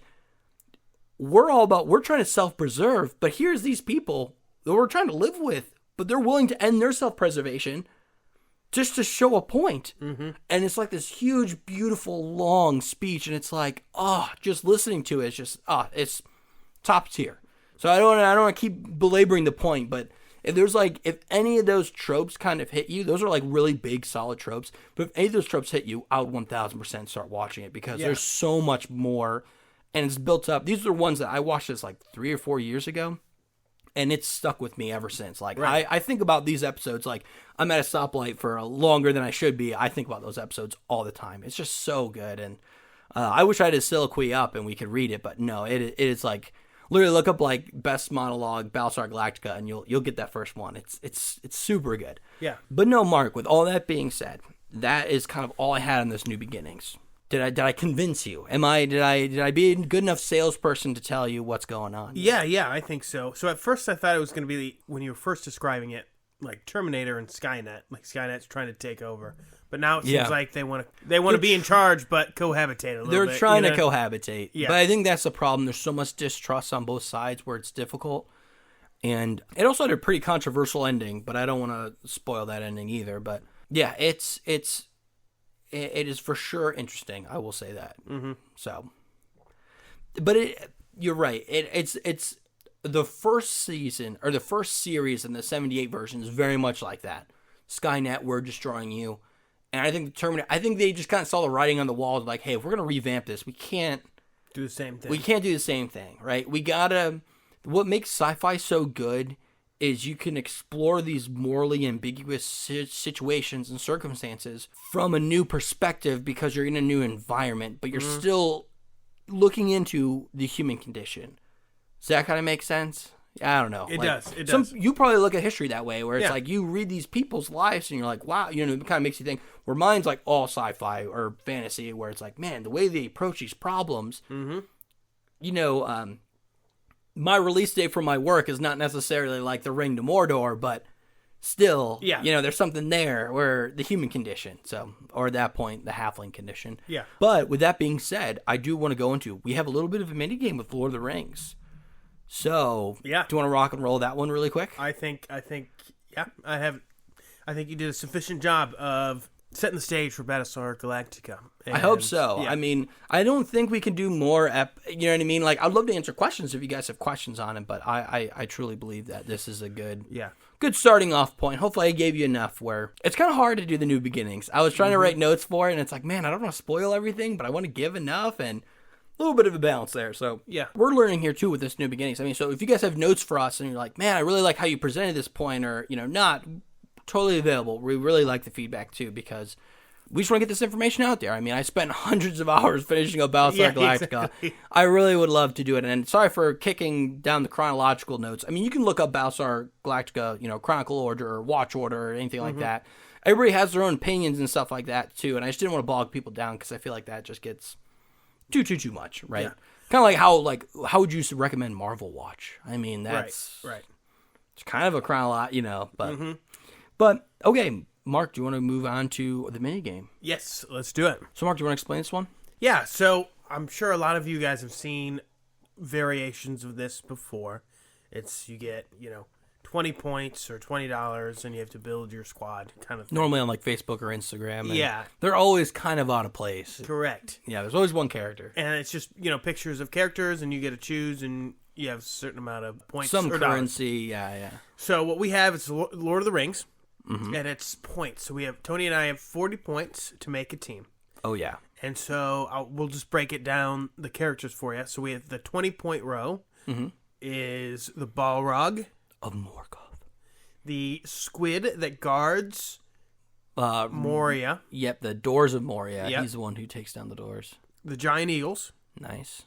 we're trying to self-preserve, but here's these people that we're trying to live with, but they're willing to end their self-preservation just to show a point. And it's like this huge, beautiful, long speech, and it's like, just listening to it, it's just, it's top tier. So I don't want to keep belaboring the point, but if any of those tropes kind of hit you, those are like really big, solid tropes. But if any of those tropes hit you, I would 1000% start watching it because there's so much more, and it's built up. These are the ones that I watched this like 3 or 4 years ago. And it's stuck with me ever since. Like, I think about these episodes, like, I'm at a stoplight for longer than I should be. I think about those episodes all the time. It's just so good. And I wish I had a soliloquy up and we could read it, but no, it is like, literally look up, like, best monologue, Battlestar Galactica, and you'll get that first one. It's super good. Yeah. But no, Mark, with all that being said, that is kind of all I had on this New Beginnings. Did I convince you? Did I be a good enough salesperson to tell you what's going on? Yeah, I think so. So at first I thought it was going to be, when you were first describing it, like Terminator and Skynet, like Skynet's trying to take over. But now it seems like they want to be in charge, but cohabitate a little bit. They're trying to cohabitate. Yeah. But I think that's the problem. There's so much distrust on both sides where it's difficult. And it also had a pretty controversial ending, but I don't want to spoil that ending either. But yeah, it is for sure interesting. I will say that. So, but you're right. It's the first season or the first series in the 78 version is very much like that. Skynet, we're destroying you. And I think I think they just kind of saw the writing on the wall. Like, hey, if we're going to revamp this, we can't do the same thing. We can't do the same thing, right? What makes sci-fi so good is you can explore these morally ambiguous situations and circumstances from a new perspective because you're in a new environment, but you're still looking into the human condition. Does that kind of make sense? I don't know. It does. You probably look at history that way, where it's like you read these people's lives and you're like, wow, you know, it kind of makes you think. Where mine's like all sci-fi or fantasy, where it's like, man, the way they approach these problems, you know, my release date for my work is not necessarily like the Ring to Mordor, but still, you know, there's something there where the human condition, or at that point, the halfling condition. Yeah. But with that being said, I do want to go into, we have a little bit of a mini game with Lord of the Rings. So, do you want to rock and roll that one really quick? I think you did a sufficient job of setting the stage for Battlestar Galactica. I hope so. Yeah. I mean, I don't think we can do more. You know what I mean? Like, I'd love to answer questions if you guys have questions on it, but I truly believe that this is a good starting off point. Hopefully, I gave you enough where it's kind of hard to do the new beginnings. I was trying to write notes for it, and it's like, man, I don't want to spoil everything, but I want to give enough and a little bit of a balance there. So yeah, we're learning here too with this new beginnings. I mean, so if you guys have notes for us and you're like, man, I really like how you presented this point, or not, totally available. We really like the feedback too, because we just want to get this information out there. I mean, I spent hundreds of hours finishing up Battlestar Galactica. Exactly. I really would love to do it. And sorry for kicking down the chronological notes. I mean, you can look up Battlestar Galactica, chronicle order or watch order or anything like that. Everybody has their own opinions and stuff like that too. And I just didn't want to bog people down because I feel like that just gets too much, right? Yeah. Kind of like how would you recommend Marvel watch? I mean, that's right. It's kind of a chronological, but okay. Mark, do you want to move on to the minigame? Yes, let's do it. So, Mark, do you want to explain this one? Yeah, so I'm sure a lot of you guys have seen variations of this before. It's you get, 20 points or $20 and you have to build your squad kind of thing. Normally on like Facebook or Instagram. Yeah. They're always kind of out of place. Correct. Yeah, there's always one character. And it's just, pictures of characters and you get to choose and you have a certain amount of points. Some or currency, dollars. yeah. So what we have is Lord of the Rings. And it's points. So Tony and I have 40 points to make a team. Oh, yeah. And so we'll just break it down, the characters for you. So we have the 20-point row is the Balrog of Morgoth. The squid that guards Moria. Yep, the doors of Moria. Yep. He's the one who takes down the doors. The giant eagles. Nice.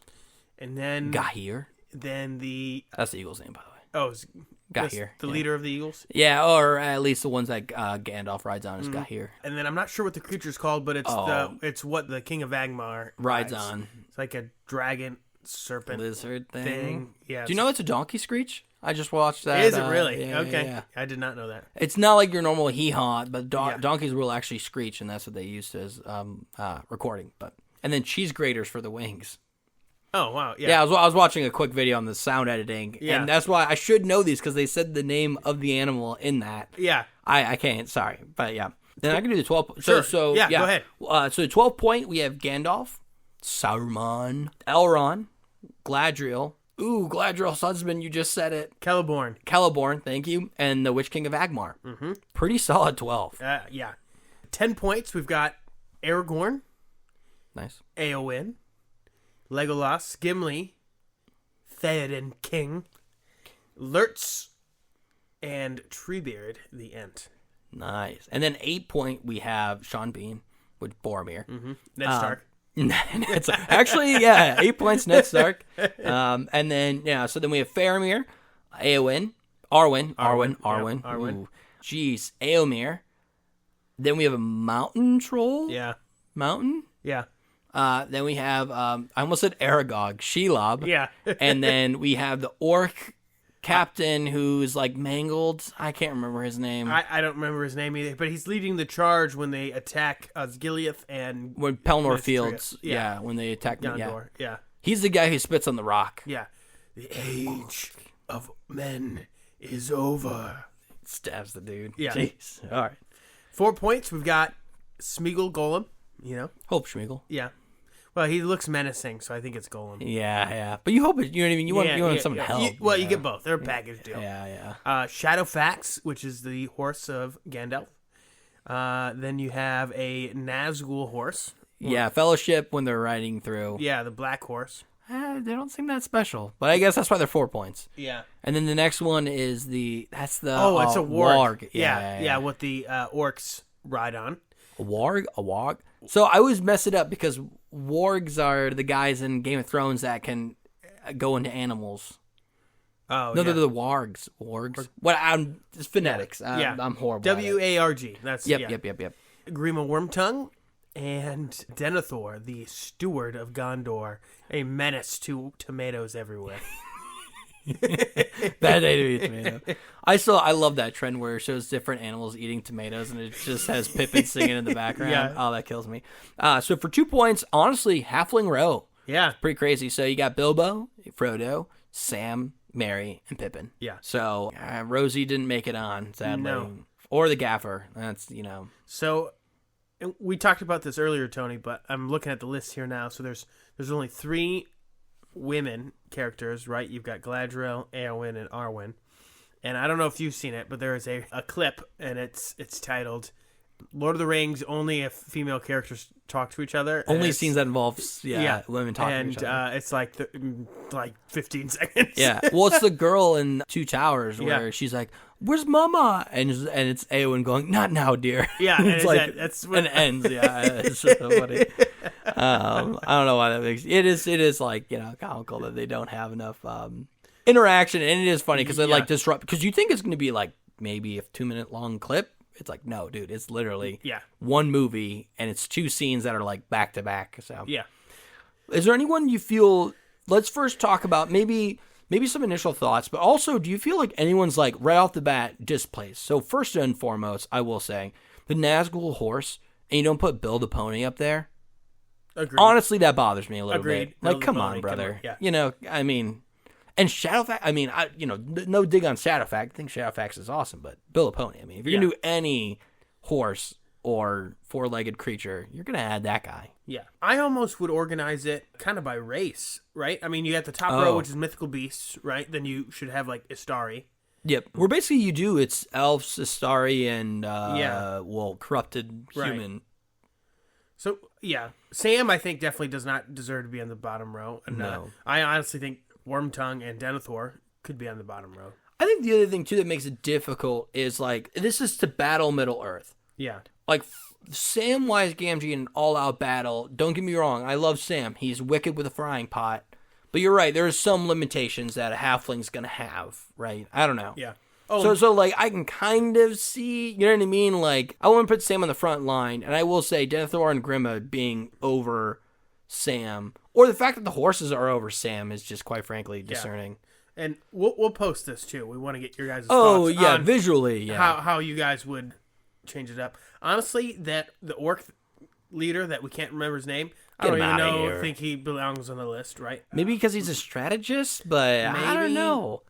And then... Gahir. Then the... That's the eagle's name, by the way. Oh, it's Gahir. The leader of the eagles? Yeah, or at least the ones that Gandalf rides on is Gahir. And then I'm not sure what the creature's called, but it's what the King of Angmar rides on. It's like a dragon, serpent, lizard thing. Yeah. Do you know it's a donkey screech? I just watched that. Is it really? Yeah, okay. Yeah. I did not know that. It's not like your normal hee-haw, but donkeys will actually screech, and that's what they used as recording. And then cheese graters for the wings. Oh, wow. Yeah. Yeah, I was watching a quick video on the sound editing, and that's why I should know these, because they said the name of the animal in that. Yeah. I can't, sorry. But yeah. Then I can do the 12. Sure. So yeah, go ahead. So the 12 point, we have Gandalf, Saruman, Elrond, Gladriel. Ooh, Gladriel's husband, you just said it. Celeborn, thank you. And the Witch King of Angmar. Mm-hmm. Pretty solid 12. Yeah. 10 points, we've got Aragorn. Nice. Éowyn. Legolas, Gimli, Theoden King, Lurtz, and Treebeard the Ent. Nice. And then 8 point, we have Sean Bean with Boromir. Mm-hmm. Ned Stark. Actually, yeah, 8 points, Ned Stark. And then, so then we have Faramir, Éowyn, Arwen. Arwen. Jeez, Éomer. Then we have a mountain troll. Yeah. Mountain? Yeah. Then we have, I almost said Aragog, Shelob. Yeah. And then we have the orc captain who's like mangled. I can't remember his name. I don't remember his name either, but he's leading the charge when they attack Osgiliath and... When Pelennor Fields. Yeah, when they attack Gondor. Yeah. He's the guy who spits on the rock. Yeah. The age of men is over. Stabs the dude. Yeah. Jeez. All right. 4 points, we've got Smeagol Golem, Hope Schmeagol. Yeah. Well, he looks menacing, so I think it's Golem. Yeah. But you hope it, you know what I mean? You want some help. You get both. They're a package deal. Yeah. Shadowfax, which is the horse of Gandalf. Then you have a Nazgul horse. Yeah, Fellowship when they're riding through. Yeah, the black horse. They don't seem that special, but I guess that's why they're 4 points. Yeah. And then the next one is it's a warg. Yeah, what the orcs ride on. A warg? So I always mess it up because wargs are the guys in Game of Thrones that can go into animals. Oh, no, they're the wargs. Wargs. It's phonetics. I'm horrible. WARG. That's Yep. Grima Wormtongue and Denethor, the steward of Gondor, a menace to tomatoes everywhere. Bad day to eat tomato. I love that trend where it shows different animals eating tomatoes and it just has Pippin singing in the background. Yeah. Oh, that kills me. So for 2 points, honestly, Halfling Row. Yeah. Pretty crazy. So you got Bilbo, Frodo, Sam, Merry, and Pippin. Yeah. So Rosie didn't make it on, sadly. No. Or the Gaffer. That's, So And we talked about this earlier, Tony, but I'm looking at the list here now. So there's only 3 women characters, right? You've got Galadriel, Eowyn, and Arwen. And I don't know if you've seen it, but there is a clip, and it's titled Lord of the Rings, only if female characters talk to each other. Only scenes that involves women talking to each other. And it's like 15 seconds. Yeah. Well, it's the girl in Two Towers where she's like, "Where's Mama?" And it's Eowyn going, "Not now, dear." Yeah, and it's like that's and it ends. Yeah, it's so funny. I don't know why that makes it is like comical that they don't have enough interaction, and it is funny because they like disrupt because you think it's going to be like maybe a 2-minute long clip. It's like, no, dude, it's literally one movie, and it's 2 scenes that are like back to back. So is there anyone you feel? Let's first talk about maybe some initial thoughts, but also, do you feel like anyone's like right off the bat displaced? So first and foremost, I will say the Nazgul horse, and you don't put Bill the Pony up there. Agreed. Honestly, that bothers me a little bit. Bill Like, the come Pony, on, brother. Come on. Yeah. I mean. And Shadowfax, I mean, no dig on Shadowfax. I think Shadowfax is awesome, but Bill the Pony, I mean, if you're going to do any horse or 4-legged creature, you're going to add that guy. Yeah. I almost would organize it kind of by race, right? I mean, you got the top row, which is mythical beasts, right? Then you should have, like, Istari. Yep. Where basically it's elves, Istari, and, corrupted human. Right. So, yeah. Sam, I think, definitely does not deserve to be on the bottom row. And, no. I honestly think Wormtongue and Denethor could be on the bottom row. I think the other thing, too, that makes it difficult is, like, this is to battle Middle-earth. Yeah. Like, Samwise Gamgee in an all-out battle, don't get me wrong, I love Sam. He's wicked with a frying pot. But you're right, there's some limitations that a halfling's going to have, right? I don't know. Yeah. Oh, so, like, I can kind of see, you know what I mean? Like, I want to put Sam on the front line, and I will say Denethor and Grima being over Sam, or the fact that the horses are over Sam is just, quite frankly, discerning. Yeah. And we'll post this, too. We want to get your guys' thoughts on visually, how you guys would change it up. Honestly, that the orc leader that we can't remember his name, I don't even think he belongs on the list, right? Maybe because he's a strategist, but maybe. I don't know.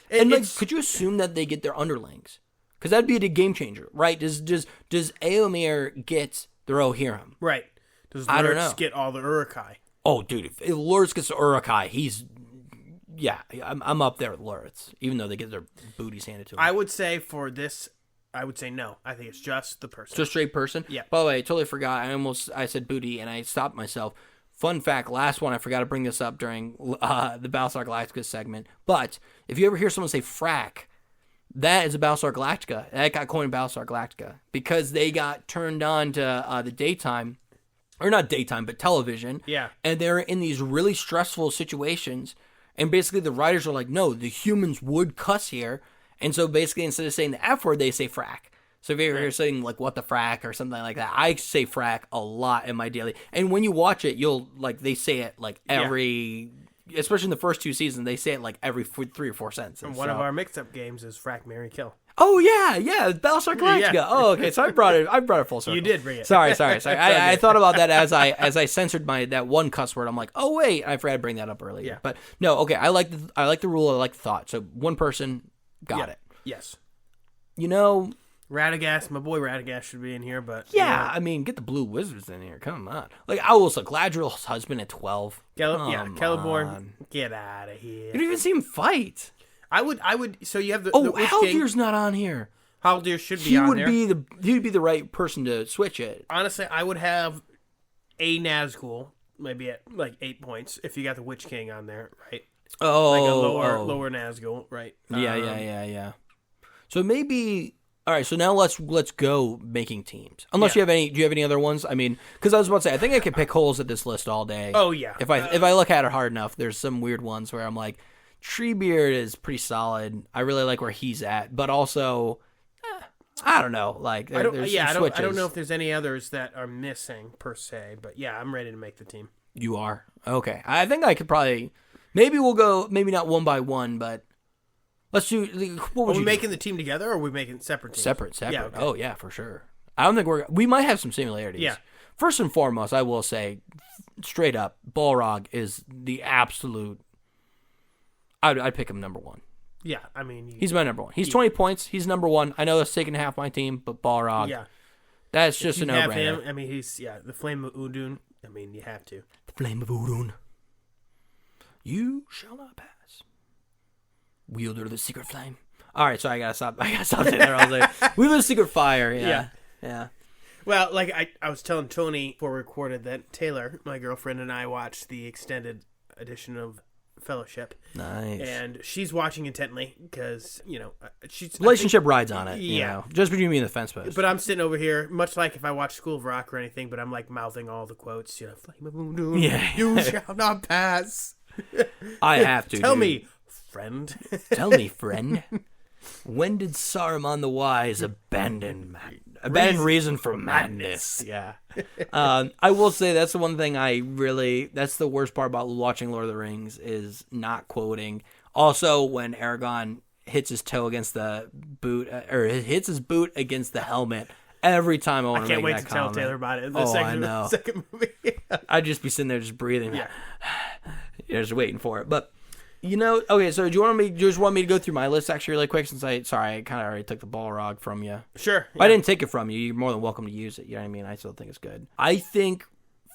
And like, could you assume that they get their underlings? Because that'd be a game changer, right? Does Éomer get the Rohirrim? Right. Does I don't know. Lurtz get all the Uruk-hai? Oh, dude, if Lurtz gets the Uruk-hai, I'm up there with Lurtz, even though they get their booties handed to them. I would say for this, I would say no. I think it's just the person. Just straight person? Yeah. By the way, I totally forgot. I said booty, and I stopped myself. Fun fact, last one, I forgot to bring this up during the Battlestar Galactica segment, but if you ever hear someone say frack, that is a Battlestar Galactica. That got coined Battlestar Galactica because they got turned on to the daytime, or not daytime, but television. Yeah. And they're in these really stressful situations, and basically the writers are like, no, the humans would cuss here, and so basically instead of saying the F word, they say frack. So if you ever hear saying like "what the frack" or something like that, I say frack a lot in my daily. And when you watch it, you'll like they say it like every, especially in the first 2 seasons, they say it like every 3 or 4 sentences. And one of our mix-up games is Frack, Marry, Kill. Oh yeah, Battlestar Galactica. Yeah. Oh, okay. So I brought it full circle. You did bring it. Sorry. I thought about that as I censored that one cuss word. I'm like, oh wait, I forgot to bring that up earlier. Yeah. But no, okay. I like the rule. I like the thought. So one person got it. Yes. You know. Radagast, my boy Radagast should be in here, but... Yeah, I mean, get the Blue Wizards in here. Come on. Like, I was like, Galadriel's husband at 12. Celeborn, get out of here. You don't even see him fight. I would, so you have the Haldir's not on here. Haldir should be on there. He would be the right person to switch it. Honestly, I would have a Nazgul, maybe at like 8 points, if you got the Witch King on there, right? Oh. Like a lower Nazgul, right? Yeah. So maybe... All right, so now let's go making teams. Unless do you have any other ones? I mean, because I was about to say, I think I could pick holes at this list all day. Oh yeah. If I look at it hard enough, there's some weird ones where I'm like, Treebeard is pretty solid. I really like where he's at, but also, I don't know. Like, I don't know if there's any others that are missing per se, but yeah, I'm ready to make the team. You are? Okay. I think I could probably. Maybe we'll go. Maybe not one by one, but. Let's do. Are we making the team together, or are we making separate teams? Separate. Yeah, okay. Oh yeah, for sure. I don't think we might have some similarities. Yeah. First and foremost, I will say, straight up, Balrog is the absolute. I'd pick him number 1. Yeah, I mean, he's my number 1. He's 20 points. He's number 1. I know that's taking half my team, but Balrog. Yeah. That's just a You have no-brainer. him. I mean, he's the Flame of Udun. I mean, you have to. The flame of Udun. You shall not pass. Wielder of the secret flame. All right, so I gotta stop saying that. I was like, wielder of the secret fire. Yeah. Well, like I was telling Tony before we recorded that Taylor, my girlfriend, and I watched the extended edition of Fellowship. Nice. And she's watching intently because, she's... Relationship rides on it, you Yeah. know, just between me and the fence post. But I'm sitting over here, much like if I watch School of Rock or anything, but I'm like mouthing all the quotes, Flame of Udun, you shall not pass. I have to. Tell dude. me, friend. Tell me, friend. When did Saruman the Wise abandon reason for madness? Yeah. I will say that's the one thing that's the worst part about watching Lord of the Rings is not quoting. Also, when Aragorn hits his toe against the boot, or hits his boot against the helmet, every time I want to make that comment. I can't wait to tell Taylor about it in the second movie. I'd just be sitting there just breathing. Yeah. Just waiting for it. But, okay, so do you just want me to go through my list actually really quick since I kind of already took the Balrog from you? Sure. Yeah. I didn't take it from you. You're more than welcome to use it. You know what I mean? I still think it's good. I think,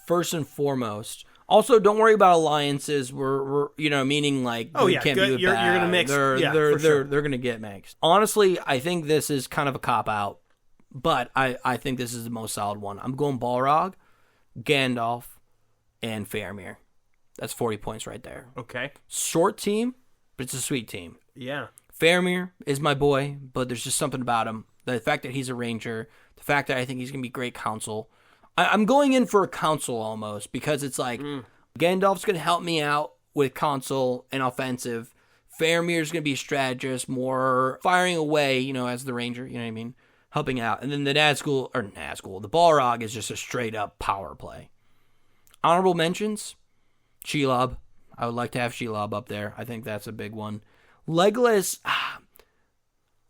first and foremost, also don't worry about alliances. We're meaning like you can't be with you're bad. gonna mix. They're gonna get mixed. Honestly, I think this is kind of a cop out, but I think this is the most solid one. I'm going Balrog, Gandalf, and Faramir. That's 40 points right there. Okay. Short team, but it's a sweet team. Yeah. Faramir is my boy, but there's just something about him. The fact that he's a ranger, the fact that I think he's going to be great counsel. I'm going in for a counsel almost because it's like Gandalf's going to help me out with counsel and offensive. Faramir's going to be a strategist, more firing away, as the ranger, you know what I mean? Helping out. And then the the Balrog is just a straight up power play. Honorable mentions, Shelob. I would like to have Shelob up there. I think that's a big one. Legolas,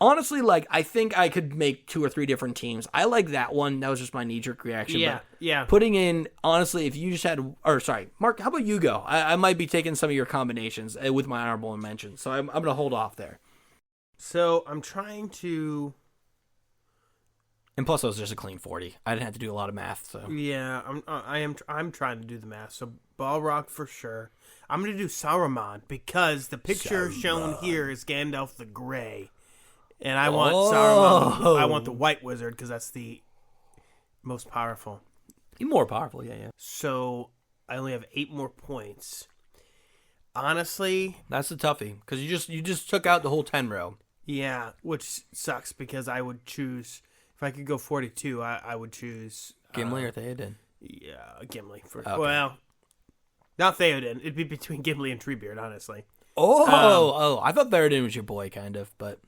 honestly, I think I could make 2 or 3 different teams. I like that one. That was just my knee-jerk reaction. Yeah. Putting in, honestly, if you just had, Mark, how about you go? I might be taking some of your combinations with my honorable mentions, so I'm going to hold off there. So I'm trying to... And plus, it was just a clean 40. I didn't have to do a lot of math, so. Yeah, I'm trying to do the math. So Balrog for sure. I'm going to do Saruman because the picture shown here is Gandalf the Grey. And I want Saruman. I want the White Wizard because that's the most powerful. More powerful, yeah. So I only have 8 more points. Honestly, that's a toughie because you just took out the whole 10 row. Yeah, which sucks because I would choose, if I could go 42, I would choose Gimli or Theoden. Yeah, Gimli for okay. Well, not Theoden. It'd be between Gimli and Treebeard, honestly. I thought Theoden was your boy, kind of, but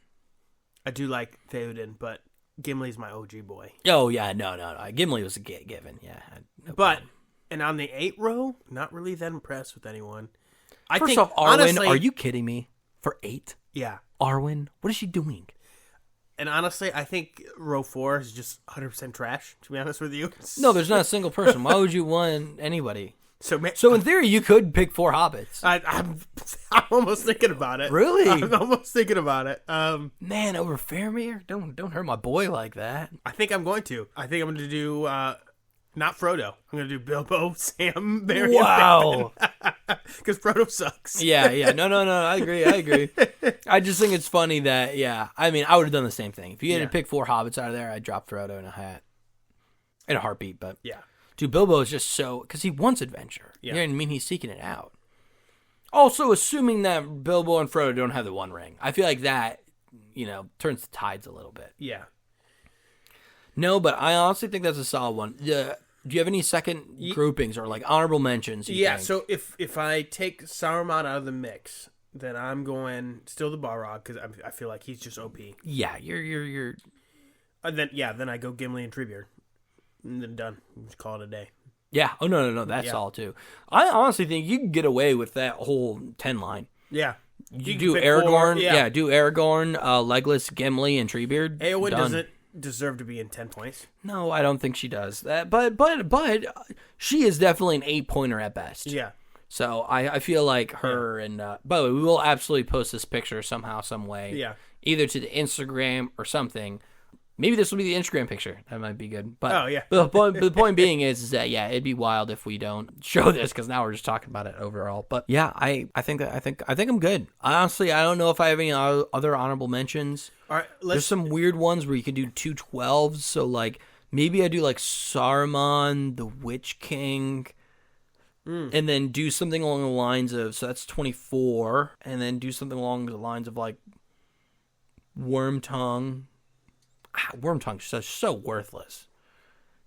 I do like Theoden, but Gimli's my OG boy. Oh yeah, no. Gimli was a given, yeah. And on the 8 row, not really that impressed with anyone. First off, Arwen, honestly, are you kidding me? For 8? Yeah. Arwen, what is she doing? And honestly, I think row 4 is just 100% trash, to be honest with you. No, there's not a single person. Why would you want anybody? So in theory, you could pick 4 hobbits. I'm almost thinking about it. Really? I'm almost thinking about it. Man, over Faramir? Don't hurt my boy like that. I think I'm going to. I think I'm going to do not Frodo. I'm going to do Bilbo, Sam, Merry, wow. Because Frodo sucks. Yeah. No. I agree. I just think it's funny that, I mean, I would have done the same thing. If you had to pick 4 hobbits out of there, I'd drop Frodo in a hat. In a heartbeat, but... Yeah. Dude, Bilbo is just so... Because he wants adventure. Yeah. You know what I mean? He's seeking it out. Also, assuming that Bilbo and Frodo don't have the One Ring. I feel like that, turns the tides a little bit. Yeah. No, but I honestly think that's a solid one. Do you have any second groupings or, honorable mentions? Think? So if I take Saruman out of the mix, then I'm going still the Balrog, because I feel like he's just OP. Yeah, you're... And then I go Gimli and Treebeard. And then done. Just call it a day. Yeah. Oh, no. That's all, too. I honestly think you can get away with that whole 10 line. Yeah. You do Aragorn. Do Aragorn, Legolas, Gimli, and Treebeard. Eowyn doesn't deserve to be in 10 points. No, I don't think she does. That, but she is definitely an 8-pointer at best. Yeah. So I feel like her and... by the way, we will absolutely post this picture somehow, some way. Yeah. Either to the Instagram or something. Maybe this will be the Instagram picture. That might be good. But Oh, yeah. But the point being is that it'd be wild if we don't show this because now we're just talking about it overall. But yeah, I think I'm good. Honestly, I don't know if I have any other honorable mentions. All right, There's some weird ones where you can do 2 12s. So like maybe I do like Saruman, the Witch King. And then do something along the lines of, so that's 24, and then do something along the lines of like Wormtongue. Wormtongue's so worthless.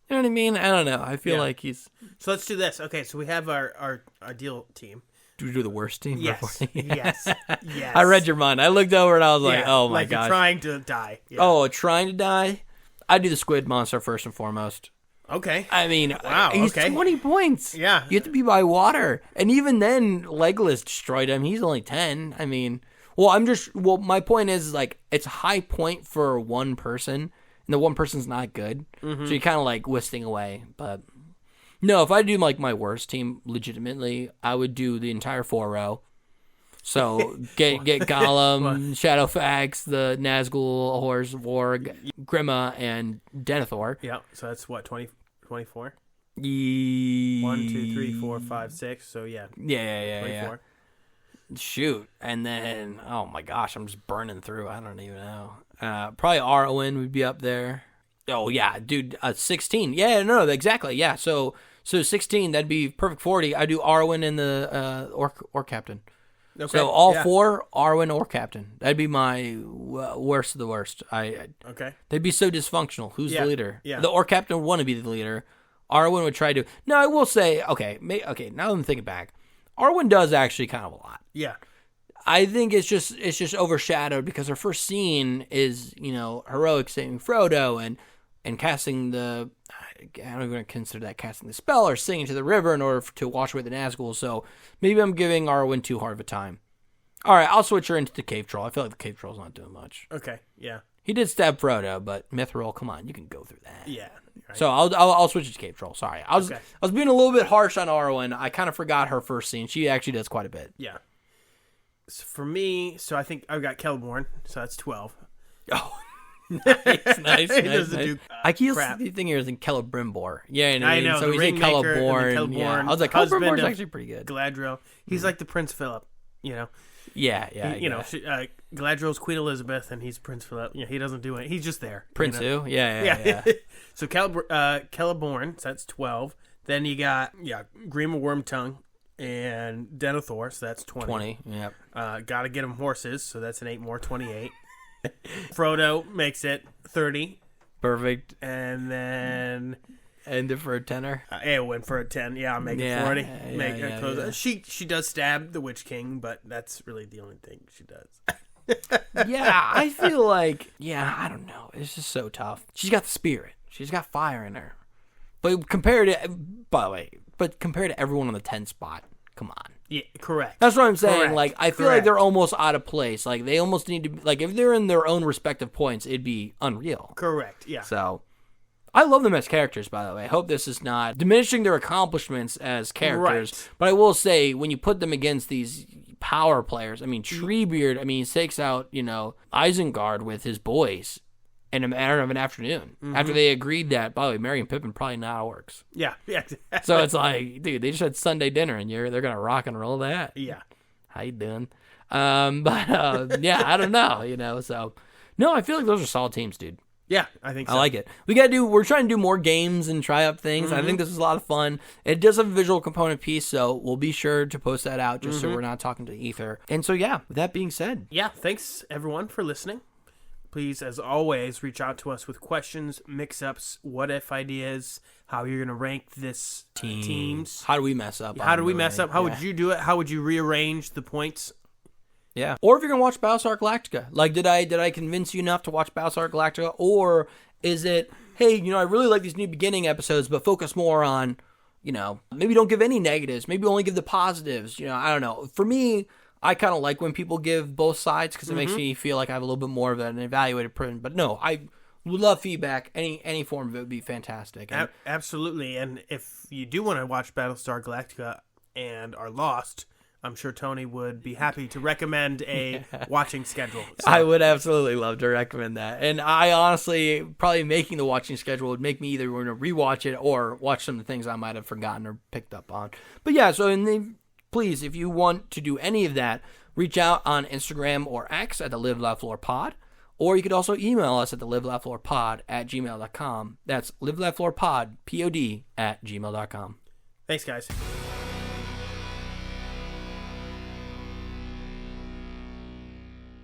You know what I mean? I don't know. I feel like he's... So let's do this. Okay, so we have our ideal team. Do we do the worst team? Yes. Yes. Yes. I read your mind. I looked over and I was like, oh my like gosh. You're trying to die. Yeah. Oh, trying to die? I'd do the squid monster first and foremost. Okay. I mean, wow, he's okay. 20 points. Yeah. You have to be by water. And even then, Legolas destroyed him. He's only 10. I mean, my point is, like, it's a high point for one person, and the one person's not good. Mm-hmm. So you're kind of, like, whistling away. But, no, if I do, like, my worst team legitimately, I would do the entire 4-row. So get Gollum, Shadowfax, the Nazgul, Horse, Warg, Grima, and Denethor. Yeah, so that's what, 24? 1, Ye- 2, 3, 4, 5, 6. So yeah. Yeah. 24. Shoot. And then, oh my gosh, I'm just burning through. I don't even know. Probably Arwen would be up there. Oh yeah, dude, 16. Yeah, no, exactly. Yeah, so 16, that'd be perfect 40. I do Arwen and the Orc Captain. Okay. So all 4, Arwen or Captain. That'd be my worst of the worst. Okay. They'd be so dysfunctional. Who's the leader? Yeah. The Orc Captain would want to be the leader. Arwen would try to. No, I will say. Okay. Now that I'm thinking back, Arwen does actually kind of a lot. Yeah. I think it's just overshadowed because her first scene is heroic saving Frodo and casting the. I don't even consider that casting the spell or singing to the river in order to wash away the Nazgul. So maybe I'm giving Arwen too hard of a time. All right, I'll switch her into the Cave Troll. I feel like the Cave Troll's not doing much. Okay, yeah. He did stab Frodo, but Mithril, come on, you can go through that. Yeah. Right. So I'll switch it to Cave Troll. Sorry, I was being a little bit harsh on Arwen. I kind of forgot her first scene. She actually does quite a bit. Yeah. So for me, I think I've got Celeborn, so that's 12. Oh. nice. I keep thinking you're thinking Celebrimbor. Yeah, I know. So the he's Ringmaker, Celeborn. Yeah. I was like, Celeborn's actually pretty good. Galadriel. He's like the Prince Philip, Yeah. Galadriel's Queen Elizabeth, and he's Prince Philip. He doesn't do it. He's just there. Prince who? Yeah. So Celeborn, so that's 12. Then you got Grima Wormtongue and Denethor, so that's 20. 20. Yep. Got to get him horses, so that's an 8 more, 28. Frodo makes it 30. Perfect. And then end it for a tenner. Eowyn for a 10. Yeah, I'll make it 40. She does stab the Witch King, but that's really the only thing she does. I feel like I don't know. It's just so tough. She's got the spirit. She's got fire in her. But compared to everyone on the 10 spot, come on. Yeah, correct. That's what I'm saying. Like, I feel like they're almost out of place. Like, they almost need to, like, if they're in their own respective points, it'd be unreal. Correct, yeah. So, I love them as characters, by the way. I hope this is not diminishing their accomplishments as characters. Right. But I will say, when you put them against these power players, I mean, Treebeard, he takes out, Isengard with his boys in a matter of an afternoon. Mm-hmm. After they agreed that, by the way, Merry and Pippin probably not how it works. Yeah. So it's like, dude, they just had Sunday dinner and they're going to rock and roll that. Yeah. How you doing? I don't know, so. No, I feel like those are solid teams, dude. Yeah, I think so. I like it. We're trying to do more games and try up things. Mm-hmm. I think this is a lot of fun. It does have a visual component piece, so we'll be sure to post that out just so we're not talking to ether. And so, with that being said. Yeah, thanks everyone for listening. Please, as always, reach out to us with questions, mix-ups, what-if ideas, how you're going to rank this teams. How do we mess up? How would you do it? How would you rearrange the points? Yeah. Or if you're going to watch Battlestar Galactica. Like, did I convince you enough to watch Battlestar Galactica? Or is it, hey, I really like these New Beginning episodes, but focus more on, maybe don't give any negatives. Maybe only give the positives. I don't know. For me, I kind of like when people give both sides because it makes me feel like I have a little bit more of an evaluated person. But no, I would love feedback. Any form of it would be fantastic. Absolutely. And if you do want to watch Battlestar Galactica and are lost, I'm sure Tony would be happy to recommend a watching schedule. So. I would absolutely love to recommend that. And I honestly, probably making the watching schedule would make me either want to rewatch it or watch some of the things I might have forgotten or picked up on. But yeah, so please, if you want to do any of that, reach out on Instagram or X at the Live Laugh Lore Pod. Or you could also email us at the livelaughlorepod@gmail.com. That's livelaughlorepod, POD, @gmail.com. Thanks, guys.